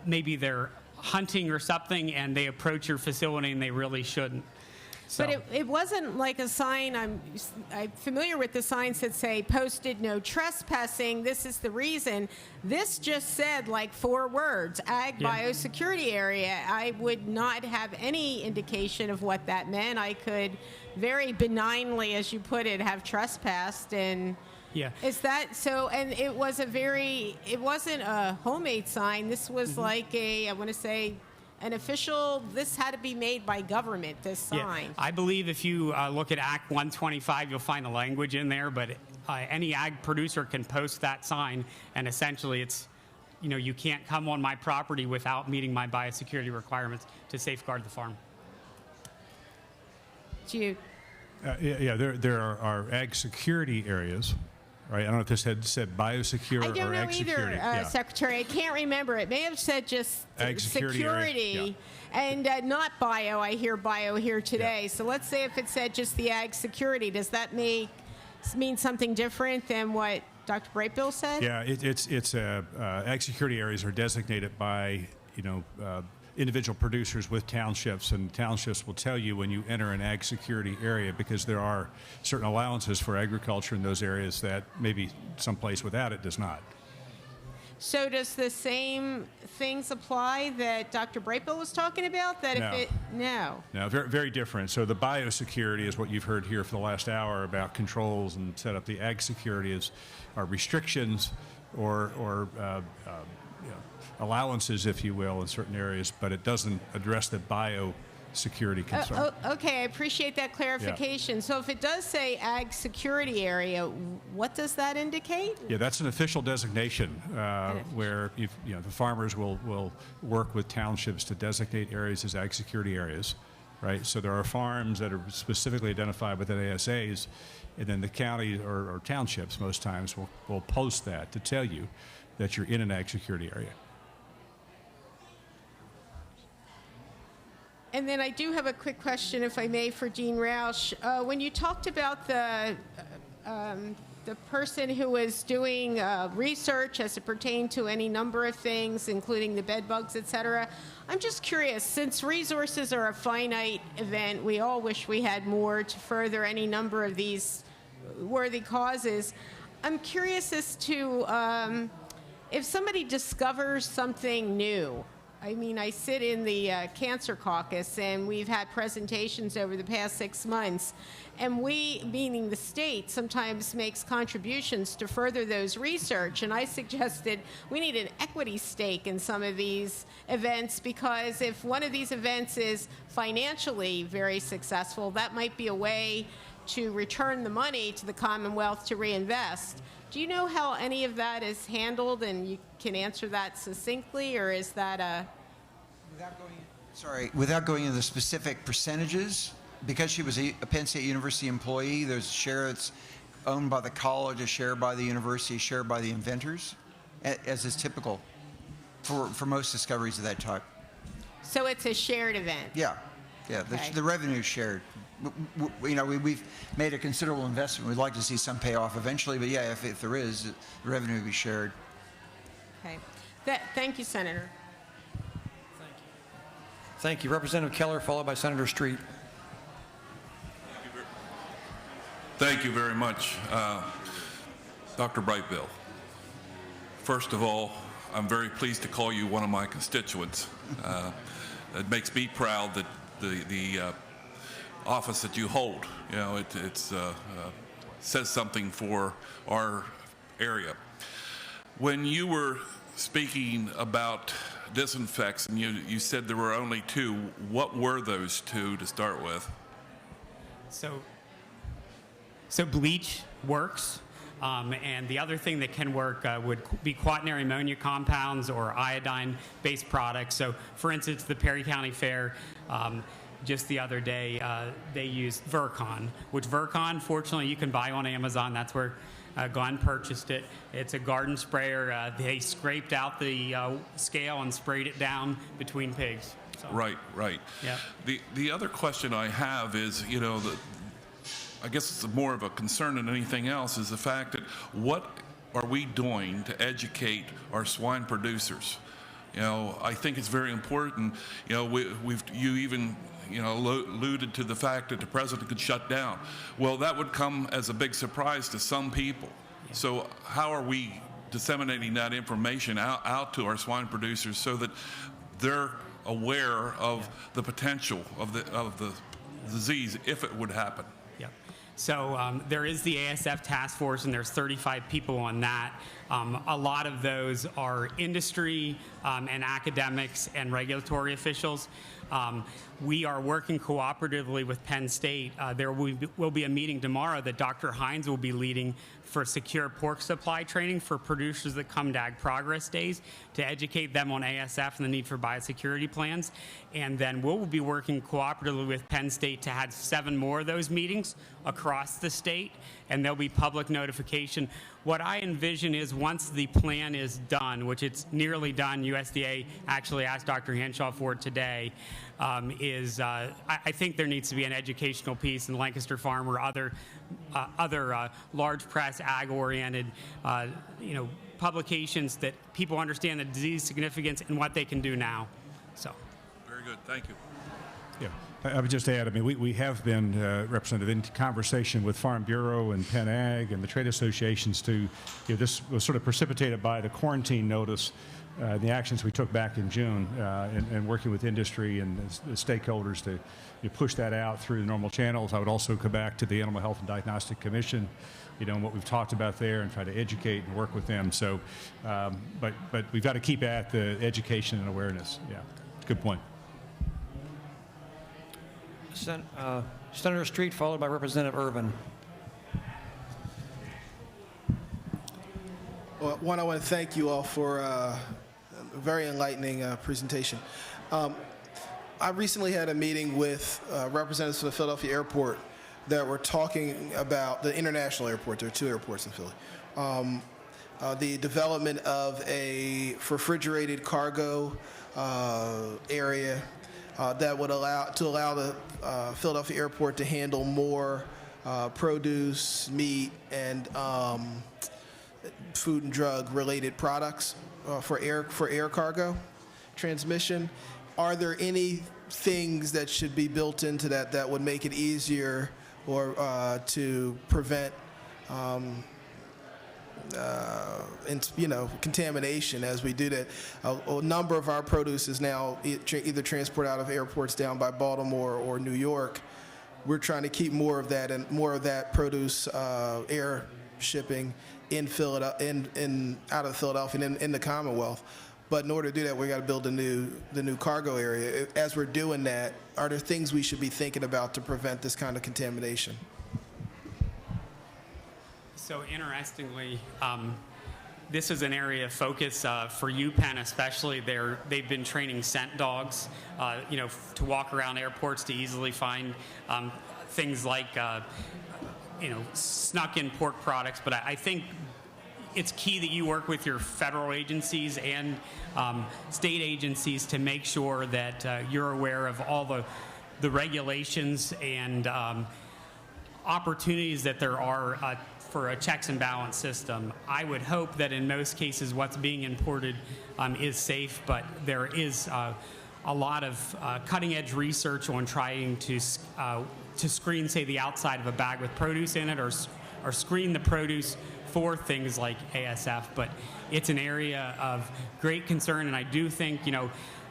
S19: maybe they're hunting or something, and they approach your facility and they really shouldn't. So.
S10: But it wasn't like a sign, I'm familiar with the signs that say posted no trespassing, this is the reason. This just said like 4 words, Ag Biosecurity Area. I would not have any indication of what that meant. I could very benignly, as you put it, have trespassed, and
S19: yeah.
S10: Is that so? And it wasn't a homemade sign. This was like I want to say, an official, this had to be made by government, this sign.
S19: Yeah. I believe if you look at Act 125, you'll find the language in there, but any ag producer can post that sign, and essentially it's, you can't come on my property without meeting my biosecurity requirements to safeguard the farm.
S10: Jude.
S17: There are ag security areas. Right, I don't know if this had said biosecure
S10: or ag security. I don't know either, Secretary. I can't remember. It may have said just
S17: ag security
S10: and not bio. I hear bio here today. Yeah. So let's say if it said just the ag security, does that mean something different than what Dr. Brightbill said?
S17: Yeah, it's ag security areas are designated by individual producers with townships, and townships will tell you when you enter an ag security area, because there are certain allowances for agriculture in those areas that maybe someplace without it does not.
S10: So does the same things apply that Dr. Brightbill was talking about? That
S17: No.
S10: if it no.
S17: No, very, very different. So the biosecurity is what you've heard here for the last hour about controls and set up. The ag security are restrictions or you know, allowances, if you will, in certain areas, but it doesn't address the biosecurity concern.
S10: Okay, I appreciate that clarification. So if it does say ag security area, what does that indicate?
S17: Yeah, that's an official designation where the farmers will work with townships to designate areas as ag security areas, right? So there are farms that are specifically identified within ASAs, and then the county or townships most times will post that to tell you that you're in an ag security area.
S10: And then I do have a quick question, if I may, for Dean Roush. When you talked about the person who was doing research as it pertained to any number of things, including the bed bugs, et cetera, I'm just curious, since resources are a finite event, we all wish we had more to further any number of these worthy causes. I'm curious as to if somebody discovers something new. I mean, I sit in the Cancer Caucus, and we've had presentations over the past 6 months, and we, meaning the state, sometimes makes contributions to further those research, and I suggested we need an equity stake in some of these events, because if one of these events is financially very successful, that might be a way to return the money to the Commonwealth to reinvest. Do you know how any of that is handled, and you can answer that succinctly, or is that a...
S18: Without going into the specific percentages, because she was a Penn State University employee, there's a share that's owned by the college, a share by the university, a share by the inventors, as is typical for most discoveries of that type.
S10: So it's a shared event?
S18: Yeah,
S10: Okay.
S18: the revenue is shared. We've made a considerable investment. We'd like to see some payoff eventually, but yeah, if there is, the revenue will be shared.
S10: Okay. Thank you, Senator.
S7: Thank you. Representative Keller, followed by Senator Street.
S3: Thank you very much, Dr. Brightbill. First of all, I'm very pleased to call you one of my constituents. It makes me proud that the office that you hold, it says something for our area. When you were speaking about disinfects, and you said there were only 2, what were those 2 to start with?
S19: So bleach works, and the other thing that can work would be quaternary ammonia compounds or iodine-based products. So, for instance, the Perry County Fair, just the other day, they used Virkon, which Virkon, fortunately, you can buy on Amazon. That's where Glenn purchased it. It's a garden sprayer. They scraped out the scale and sprayed it down between pigs. So.
S3: Right.
S19: Yeah.
S3: The other question I have is, I guess it's more of a concern than anything else, is the fact that what are we doing to educate our swine producers? I think it's very important. You even alluded to the fact that the president could shut down. Well, that would come as a big surprise to some people. Yeah. So how are we disseminating that information out to our swine producers so that they're aware of the potential of the disease if it would happen?
S19: Yeah. So there is the ASF task force, and there's 35 people on that. A lot of those are industry and academics and regulatory officials. We are working cooperatively with Penn State. There will be a meeting tomorrow that Dr. Hines will be leading for secure pork supply training for producers that come to Ag Progress Days to educate them on ASF and the need for biosecurity plans. And then we'll be working cooperatively with Penn State to have 7 more of those meetings across the state, and there'll be public notification. What I envision is once the plan is done, which it's nearly done, USDA actually asked Dr. Hanshaw for it today, I think there needs to be an educational piece in Lancaster Farm or other large press, ag-oriented, publications that people understand the disease significance and what they can do now. So.
S3: good. Thank you.
S17: Yeah, I would just add, I mean, we have been, Representative, in conversation with Farm Bureau and Penn Ag and the trade associations to, this was sort of precipitated by the quarantine notice, the actions we took back in June, and working with industry and the stakeholders to push that out through the normal channels. I would also come back to the Animal Health and Diagnostic Commission, and what we've talked about there, and try to educate and work with them. So, but we've got to keep at the education and awareness. Yeah, good point.
S7: Senator Street, followed by Representative Urban.
S21: Well, one, I want to thank you all for a very enlightening presentation. I recently had a meeting with representatives from the Philadelphia airport that were talking about the international airport. There are two airports in Philly. The development of a refrigerated cargo area that would allow the Philadelphia airport to handle more produce, meat, and food and drug related products for air cargo transmission. Are there any things that should be built into that would make it easier or to prevent contamination as we do that? A number of our produce is now either transported out of airports down by Baltimore or New York. We're trying to keep more of that and more of that produce air shipping in Philadelphia, out of Philadelphia and in the Commonwealth. But in order to do that, we got to build the new cargo area. As we're doing that, are there things we should be thinking about to prevent this kind of contamination?
S19: So interestingly, this is an area of focus for UPenn especially. They've been training scent dogs, to walk around airports to easily find things like, snuck-in pork products. But I think it's key that you work with your federal agencies and state agencies to make sure that you're aware of all the regulations and opportunities that there are for a checks and balance system. I would hope that in most cases what's being imported is safe, but there is a lot of cutting-edge research on trying to screen, say, the outside of a bag with produce in it, or screen the produce for things like ASF. But it's an area of great concern, and I do think,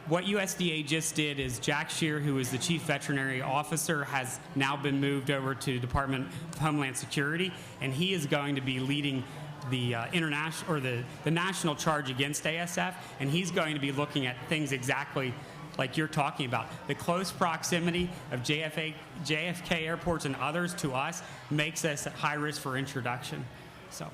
S19: what USDA just did is Jack Shear, who is the chief veterinary officer, has now been moved over to the Department of Homeland Security, and he is going to be leading the international or the national charge against ASF, and he's going to be looking at things exactly like you're talking about. The close proximity of JFK airports and others to us makes us at high risk for introduction. So.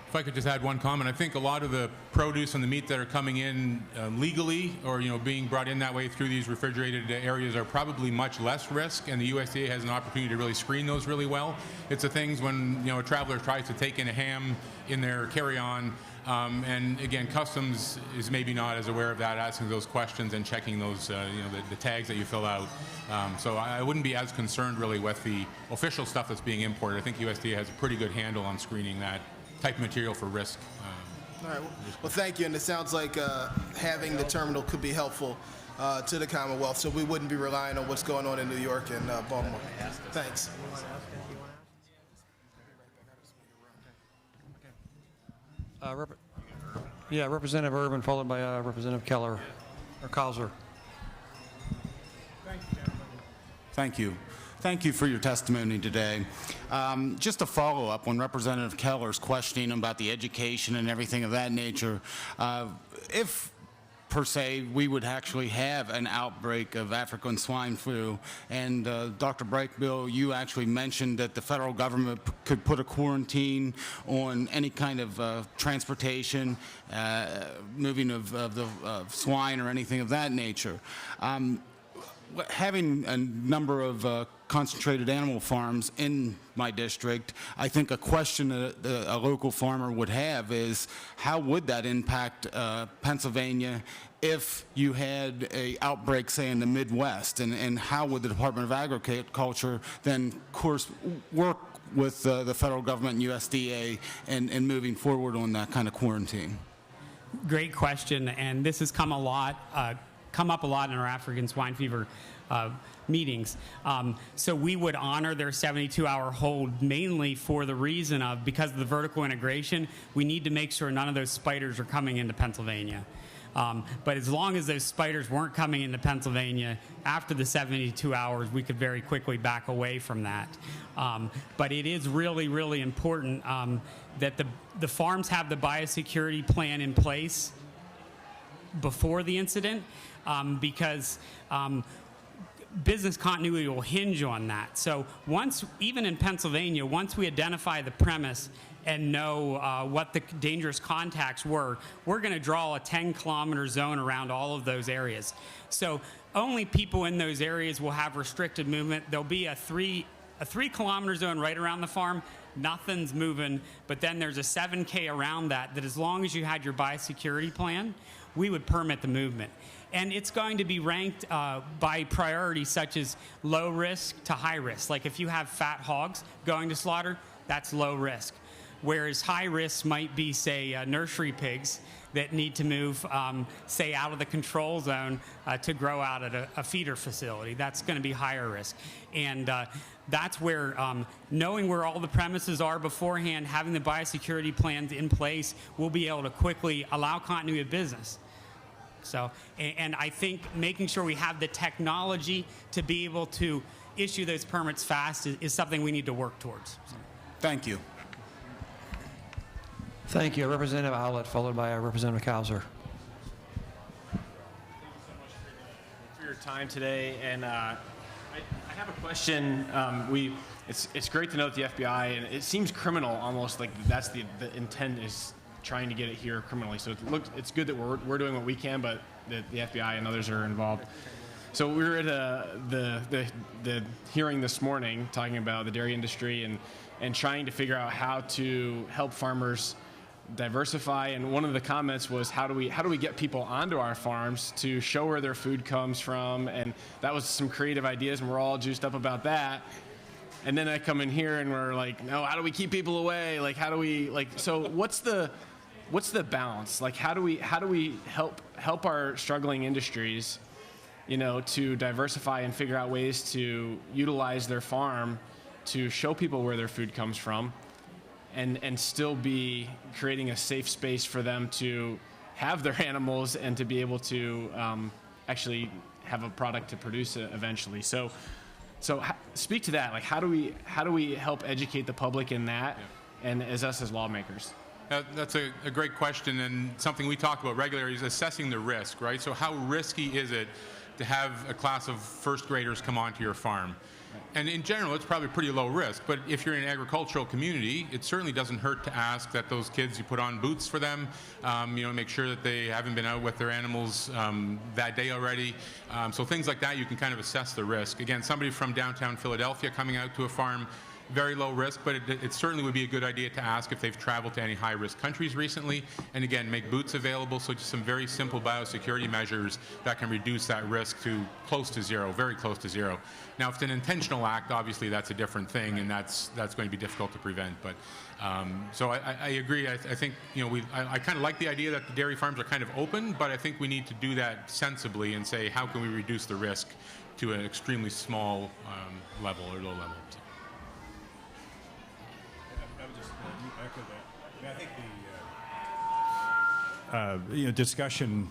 S20: If I could just add one comment, I think a lot of the produce and the meat that are coming in legally or being brought in that way through these refrigerated areas are probably much less risk, and the USDA has an opportunity to really screen those really well. It's the things when a traveler tries to take in a ham in their carry-on, and again, Customs is maybe not as aware of that, asking those questions and checking those the tags that you fill out. So I wouldn't be as concerned really with the official stuff that's being imported. I think USDA has a pretty good handle on screening that type of material for risk.
S21: All right. Well, thank you. And it sounds like having the terminal could be helpful to the Commonwealth, so we wouldn't be relying on what's going on in New York and Baltimore. Thanks.
S7: Representative Urban, followed by Representative Keller or Causer.
S5: Thank you. Thank you for your testimony today. Just to follow up on Representative Keller's questioning about the education and everything of that nature, if per se we would actually have an outbreak of African swine flu, and Dr. Brakebill, you actually mentioned that the federal government could put a quarantine on any kind of transportation, moving of swine or anything of that nature. Having a number of concentrated animal farms in my district, I think a question that a local farmer would have is how would that impact Pennsylvania if you had an outbreak, say, in the Midwest, and how would the Department of Agriculture then, of course, work with the federal government and USDA and moving forward on that kind of quarantine?
S19: Great question, and this has come up a lot in our African swine fever meetings. So we would honor their 72-hour hold mainly for the reason of, because of the vertical integration, we need to make sure none of those spiders are coming into Pennsylvania. But as long as those spiders weren't coming into Pennsylvania after the 72 hours, we could very quickly back away from that. But it is really, really important that the farms have the biosecurity plan in place before the incident, because business continuity will hinge on that. So even in Pennsylvania, once we identify the premise and know what the dangerous contacts were, we're going to draw a 10-kilometer zone around all of those areas. So only people in those areas will have restricted movement. There'll be a 3-kilometer zone right around the farm. Nothing's moving, but then there's a 7K around that as long as you had your biosecurity plan, we would permit the movement. And it's going to be ranked by priority, such as low risk to high risk. Like if you have fat hogs going to slaughter, that's low risk. Whereas high risk might be, say, nursery pigs that need to move, say, out of the control zone to grow out at a feeder facility. That's going to be higher risk. And that's where knowing where all the premises are beforehand, having the biosecurity plans in place, we'll be able to quickly allow continuity of business. So, and I think making sure we have the technology to be able to issue those permits fast is something we need to work towards.
S5: Thank you.
S2: Thank you. Representative Owlett, followed by Representative Cowser.
S22: For your time today, and I have a question. It's great to know that the FBI, and it seems criminal almost, like that's the intent is trying to get it here criminally. So it's good that we're doing what we can, but the FBI and others are involved. So we were at the hearing this morning talking about the dairy industry and trying to figure out how to help farmers diversify, and one of the comments was how do we get people onto our farms to show where their food comes from, and that was some creative ideas, and we're all juiced up about that. And then I come in here and we're like, no, how do we keep people away? Like, how do we, like, so what's the balance? Like, how do we help our struggling industries, to diversify and figure out ways to utilize their farm to show people where their food comes from, and still be creating a safe space for them to have their animals and to be able to actually have a product to produce it eventually. So speak to that. Like, how do we help educate the public in that, and as us as lawmakers?
S20: That's a great question, and something we talk about regularly is assessing the risk, right? So how risky is it to have a class of first graders come onto your farm? And in general, it's probably pretty low risk. But if you're in an agricultural community, it certainly doesn't hurt to ask that those kids, you put on boots for them, make sure that they haven't been out with their animals that day already. So things like that, you can kind of assess the risk. Again, somebody from downtown Philadelphia coming out to a farm, very low risk, but it certainly would be a good idea to ask if they've traveled to any high-risk countries recently. And again, make boots available, so just some very simple biosecurity measures that can reduce that risk to close to zero, very close to zero. Now, if it's an intentional act, obviously that's a different thing, and that's going to be difficult to prevent. But so I agree. I think I kind of like the idea that the dairy farms are kind of open, but I think we need to do that sensibly and say, how can we reduce the risk to an extremely small level or low level?
S17: I think discussion,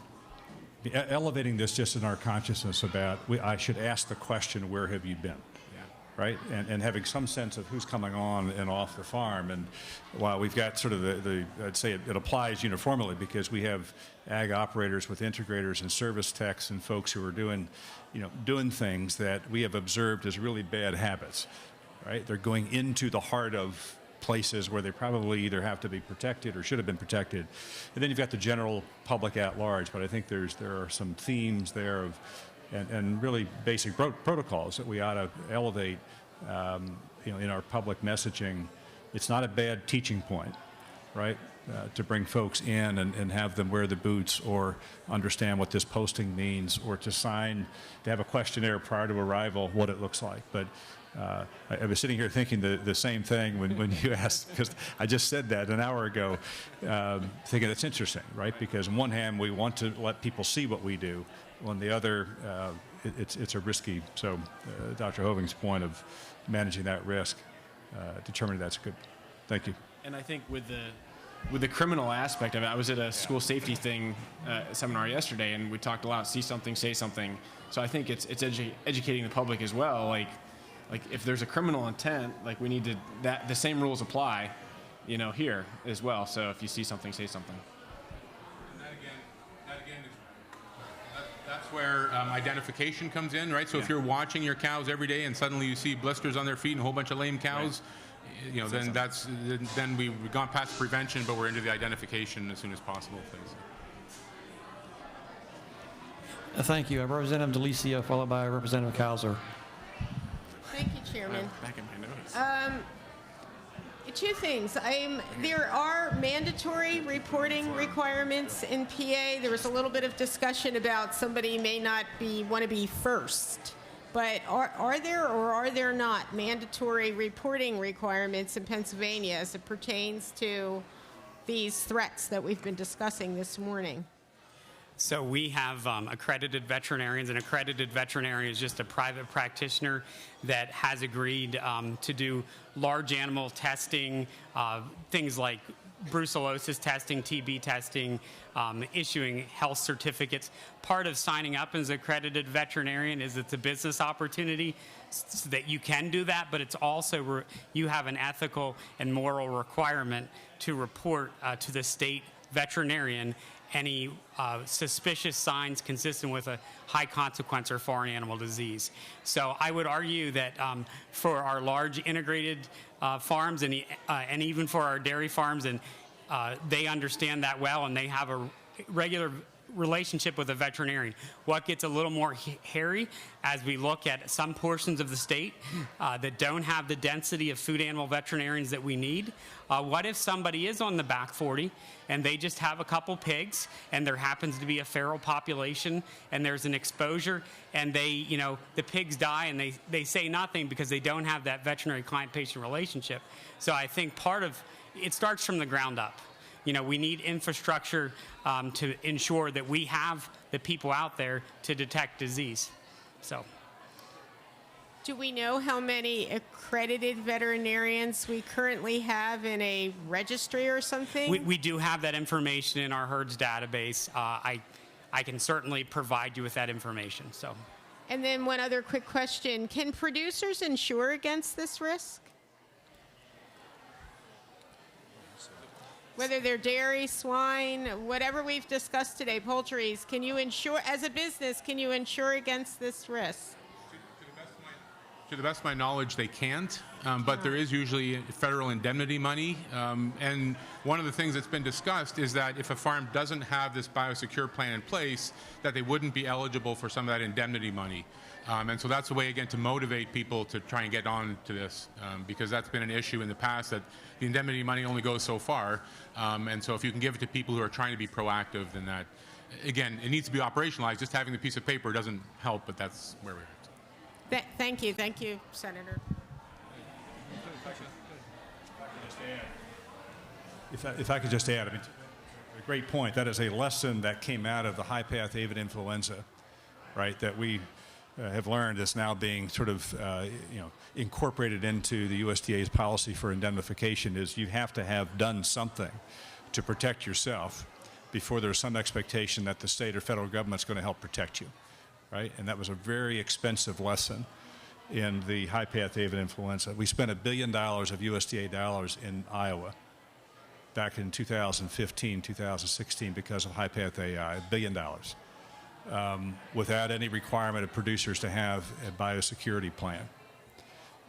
S17: elevating this just in our consciousness about, I should ask the question, where have you been? Right? And having some sense of who's coming on and off the farm. And while we've got sort of I'd say it applies uniformly, because we have ag operators with integrators and service techs and folks who are doing things that we have observed as really bad habits, right? They're going into the heart of places where they probably either have to be protected or should have been protected. And then you've got the general public at large, but I think there are some themes there of and really basic protocols that we ought to elevate in our public messaging. It's not a bad teaching point. right? To bring folks in and have them wear the boots or understand what this posting means, or to have a questionnaire prior to arrival, what it looks like. But I was sitting here thinking the same thing when you asked, because I just said that an hour ago, thinking that's interesting, right? Because on one hand, we want to let people see what we do. On the other, it's a risky, so Dr. Hoving's point of managing that risk, determining that's good. Thank you.
S22: And I think with the criminal aspect of it, I was at a school safety seminar yesterday, and we talked a lot. See something, say something. So I think it's educating the public as well. Like if there's a criminal intent, like we need to the same rules apply, here as well. So if you see something, say something.
S20: That's where identification comes in, right? So if you're watching your cows every day and suddenly you see blisters on their feet and a whole bunch of lame cows, then we've gone past prevention, but we're into the identification as soon as possible.
S2: Thank you. Representative DeLisio, followed by Representative Cowser.
S10: Thank you, Chairman.
S22: Back in my notes.
S10: Two things. There are mandatory reporting requirements in PA. There was a little bit of discussion about somebody may not want to be first. But are there or are there not mandatory reporting requirements in Pennsylvania as it pertains to these threats that we've been discussing this morning?
S19: So we have accredited veterinarians. An accredited veterinarian is just a private practitioner that has agreed to do large animal testing, things like brucellosis testing, TB testing, issuing health certificates. Part of signing up as an accredited veterinarian is it's a business opportunity so that you can do that, but it's also you have an ethical and moral requirement to report to the state veterinarian any suspicious signs consistent with a high consequence or foreign animal disease. So I would argue that for our large integrated farms and even for our dairy farms, and they understand that well, and they have a regular relationship with a veterinarian. What gets a little more hairy as we look at some portions of the state that don't have the density of food animal veterinarians that we need. What if somebody is on the back 40 and they just have a couple pigs and there happens to be a feral population and there's an exposure and the pigs die and they say nothing because they don't have that veterinary client-patient relationship. So I think part of it starts from the ground up. We need infrastructure to ensure that we have the people out there to detect disease. So,
S10: do we know how many accredited veterinarians we currently have in a registry or something?
S19: We do have that information in our HERDS database. I can certainly provide you with that information. So,
S10: and then one other quick question: can producers insure against this risk? Whether they're dairy, swine, whatever we've discussed today, poultries, can you insure, as a business, can you insure against this risk?
S20: To the best of my knowledge, they can't, but there is usually federal indemnity money. And one of the things that's been discussed is that if a farm doesn't have this biosecure plan in place, that they wouldn't be eligible for some of that indemnity money. And so that's a way, again, to motivate people to try and get on to this, because that's been an issue in the past, that the indemnity money only goes so far. And so if you can give it to people who are trying to be proactive, then that, again, it needs to be operationalized. Just having the piece of paper doesn't help, but that's where we're at.
S10: Thank you, Senator.
S17: If I could just add, a great point. That is a lesson that came out of the high-path avian influenza, right? That we have learned is now being sort of incorporated into the USDA's policy for indemnification. Is you have to have done something to protect yourself before there's some expectation that the state or federal government's going to help protect you. Right? And that was a very expensive lesson in the high-path avian influenza. We spent $1 billion of USDA dollars in Iowa back in 2015, 2016 because of high-path AI, $1 billion, without any requirement of producers to have a biosecurity plan.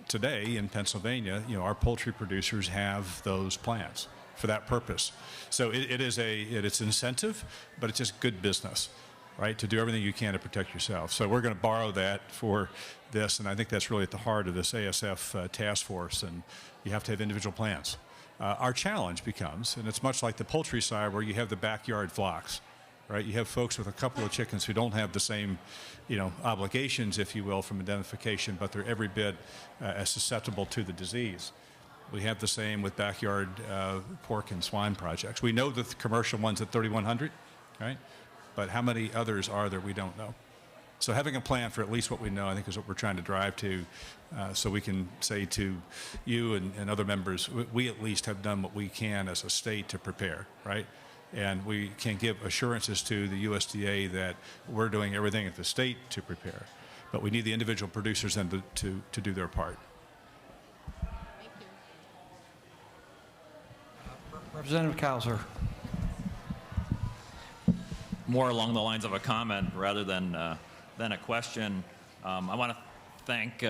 S17: Today in Pennsylvania, our poultry producers have those plans for that purpose. So it's incentive, but it's just good business. Right, to do everything you can to protect yourself. So we're going to borrow that for this, and I think that's really at the heart of this ASF task force, and you have to have individual plans Our challenge becomes, and it's much like the poultry side where you have the backyard flocks, right? You have folks with a couple of chickens who don't have the same, obligations, if you will, from identification, but they're every bit as susceptible to the disease. We have the same with backyard pork and swine projects. We know the commercial ones at 3,100, right? But how many others are there, we don't know. So having a plan for at least what we know, I think, is what we're trying to drive to, so we can say to you and other members, we at least have done what we can as a state to prepare, right? And we can give assurances to the USDA that we're doing everything at the state to prepare. But we need the individual producers then to do their part.
S2: Representative Cowser.
S1: More along the lines of a comment rather than a question. I want to thank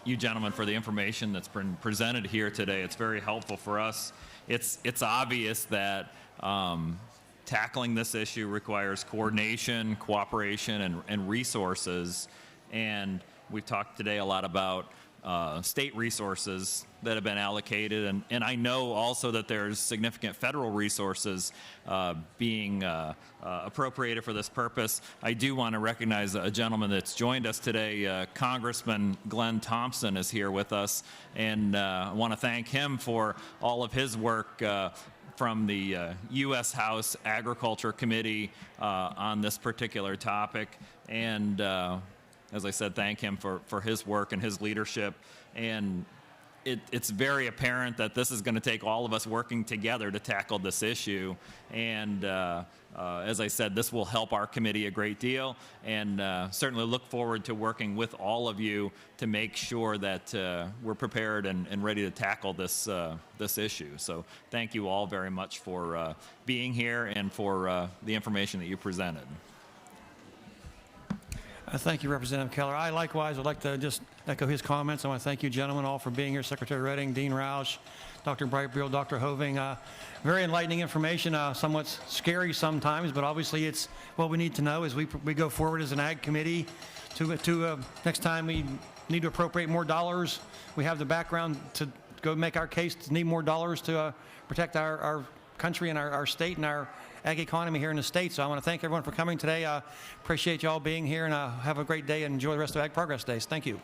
S1: you gentlemen for the information that's been presented here today. It's very helpful for us. It's obvious that tackling this issue requires coordination, cooperation, and resources. And we've talked today a lot about state resources that have been allocated, and I know also that there's significant federal resources being appropriated for this purpose. I do want to recognize a gentleman that's joined us today. Congressman Glenn Thompson is here with us, and I want to thank him for all of his work from the U.S. House Agriculture Committee on this particular topic. And as I said, thank him for his work and his leadership. And it's very apparent that this is going to take all of us working together to tackle this issue. And as I said, this will help our committee a great deal, and certainly look forward to working with all of you to make sure that we're prepared and ready to tackle this issue. So thank you all very much for being here and for the information that you presented.
S2: Thank you, Representative Keller. I likewise would like to just echo his comments. I want to thank you gentlemen all for being here, Secretary Redding, Dean Roush, Dr. Brightfield, Dr. Hoving. Very enlightening information, somewhat scary sometimes, but obviously it's what we need to know as we go forward as an Ag Committee to next time we need to appropriate more dollars. We have the background to go make our case to need more dollars to protect our country and our state and our ag economy here in the state. So I want to thank everyone for coming today. Appreciate you all being here, and have a great day and enjoy the rest of Ag Progress Days. Thank you.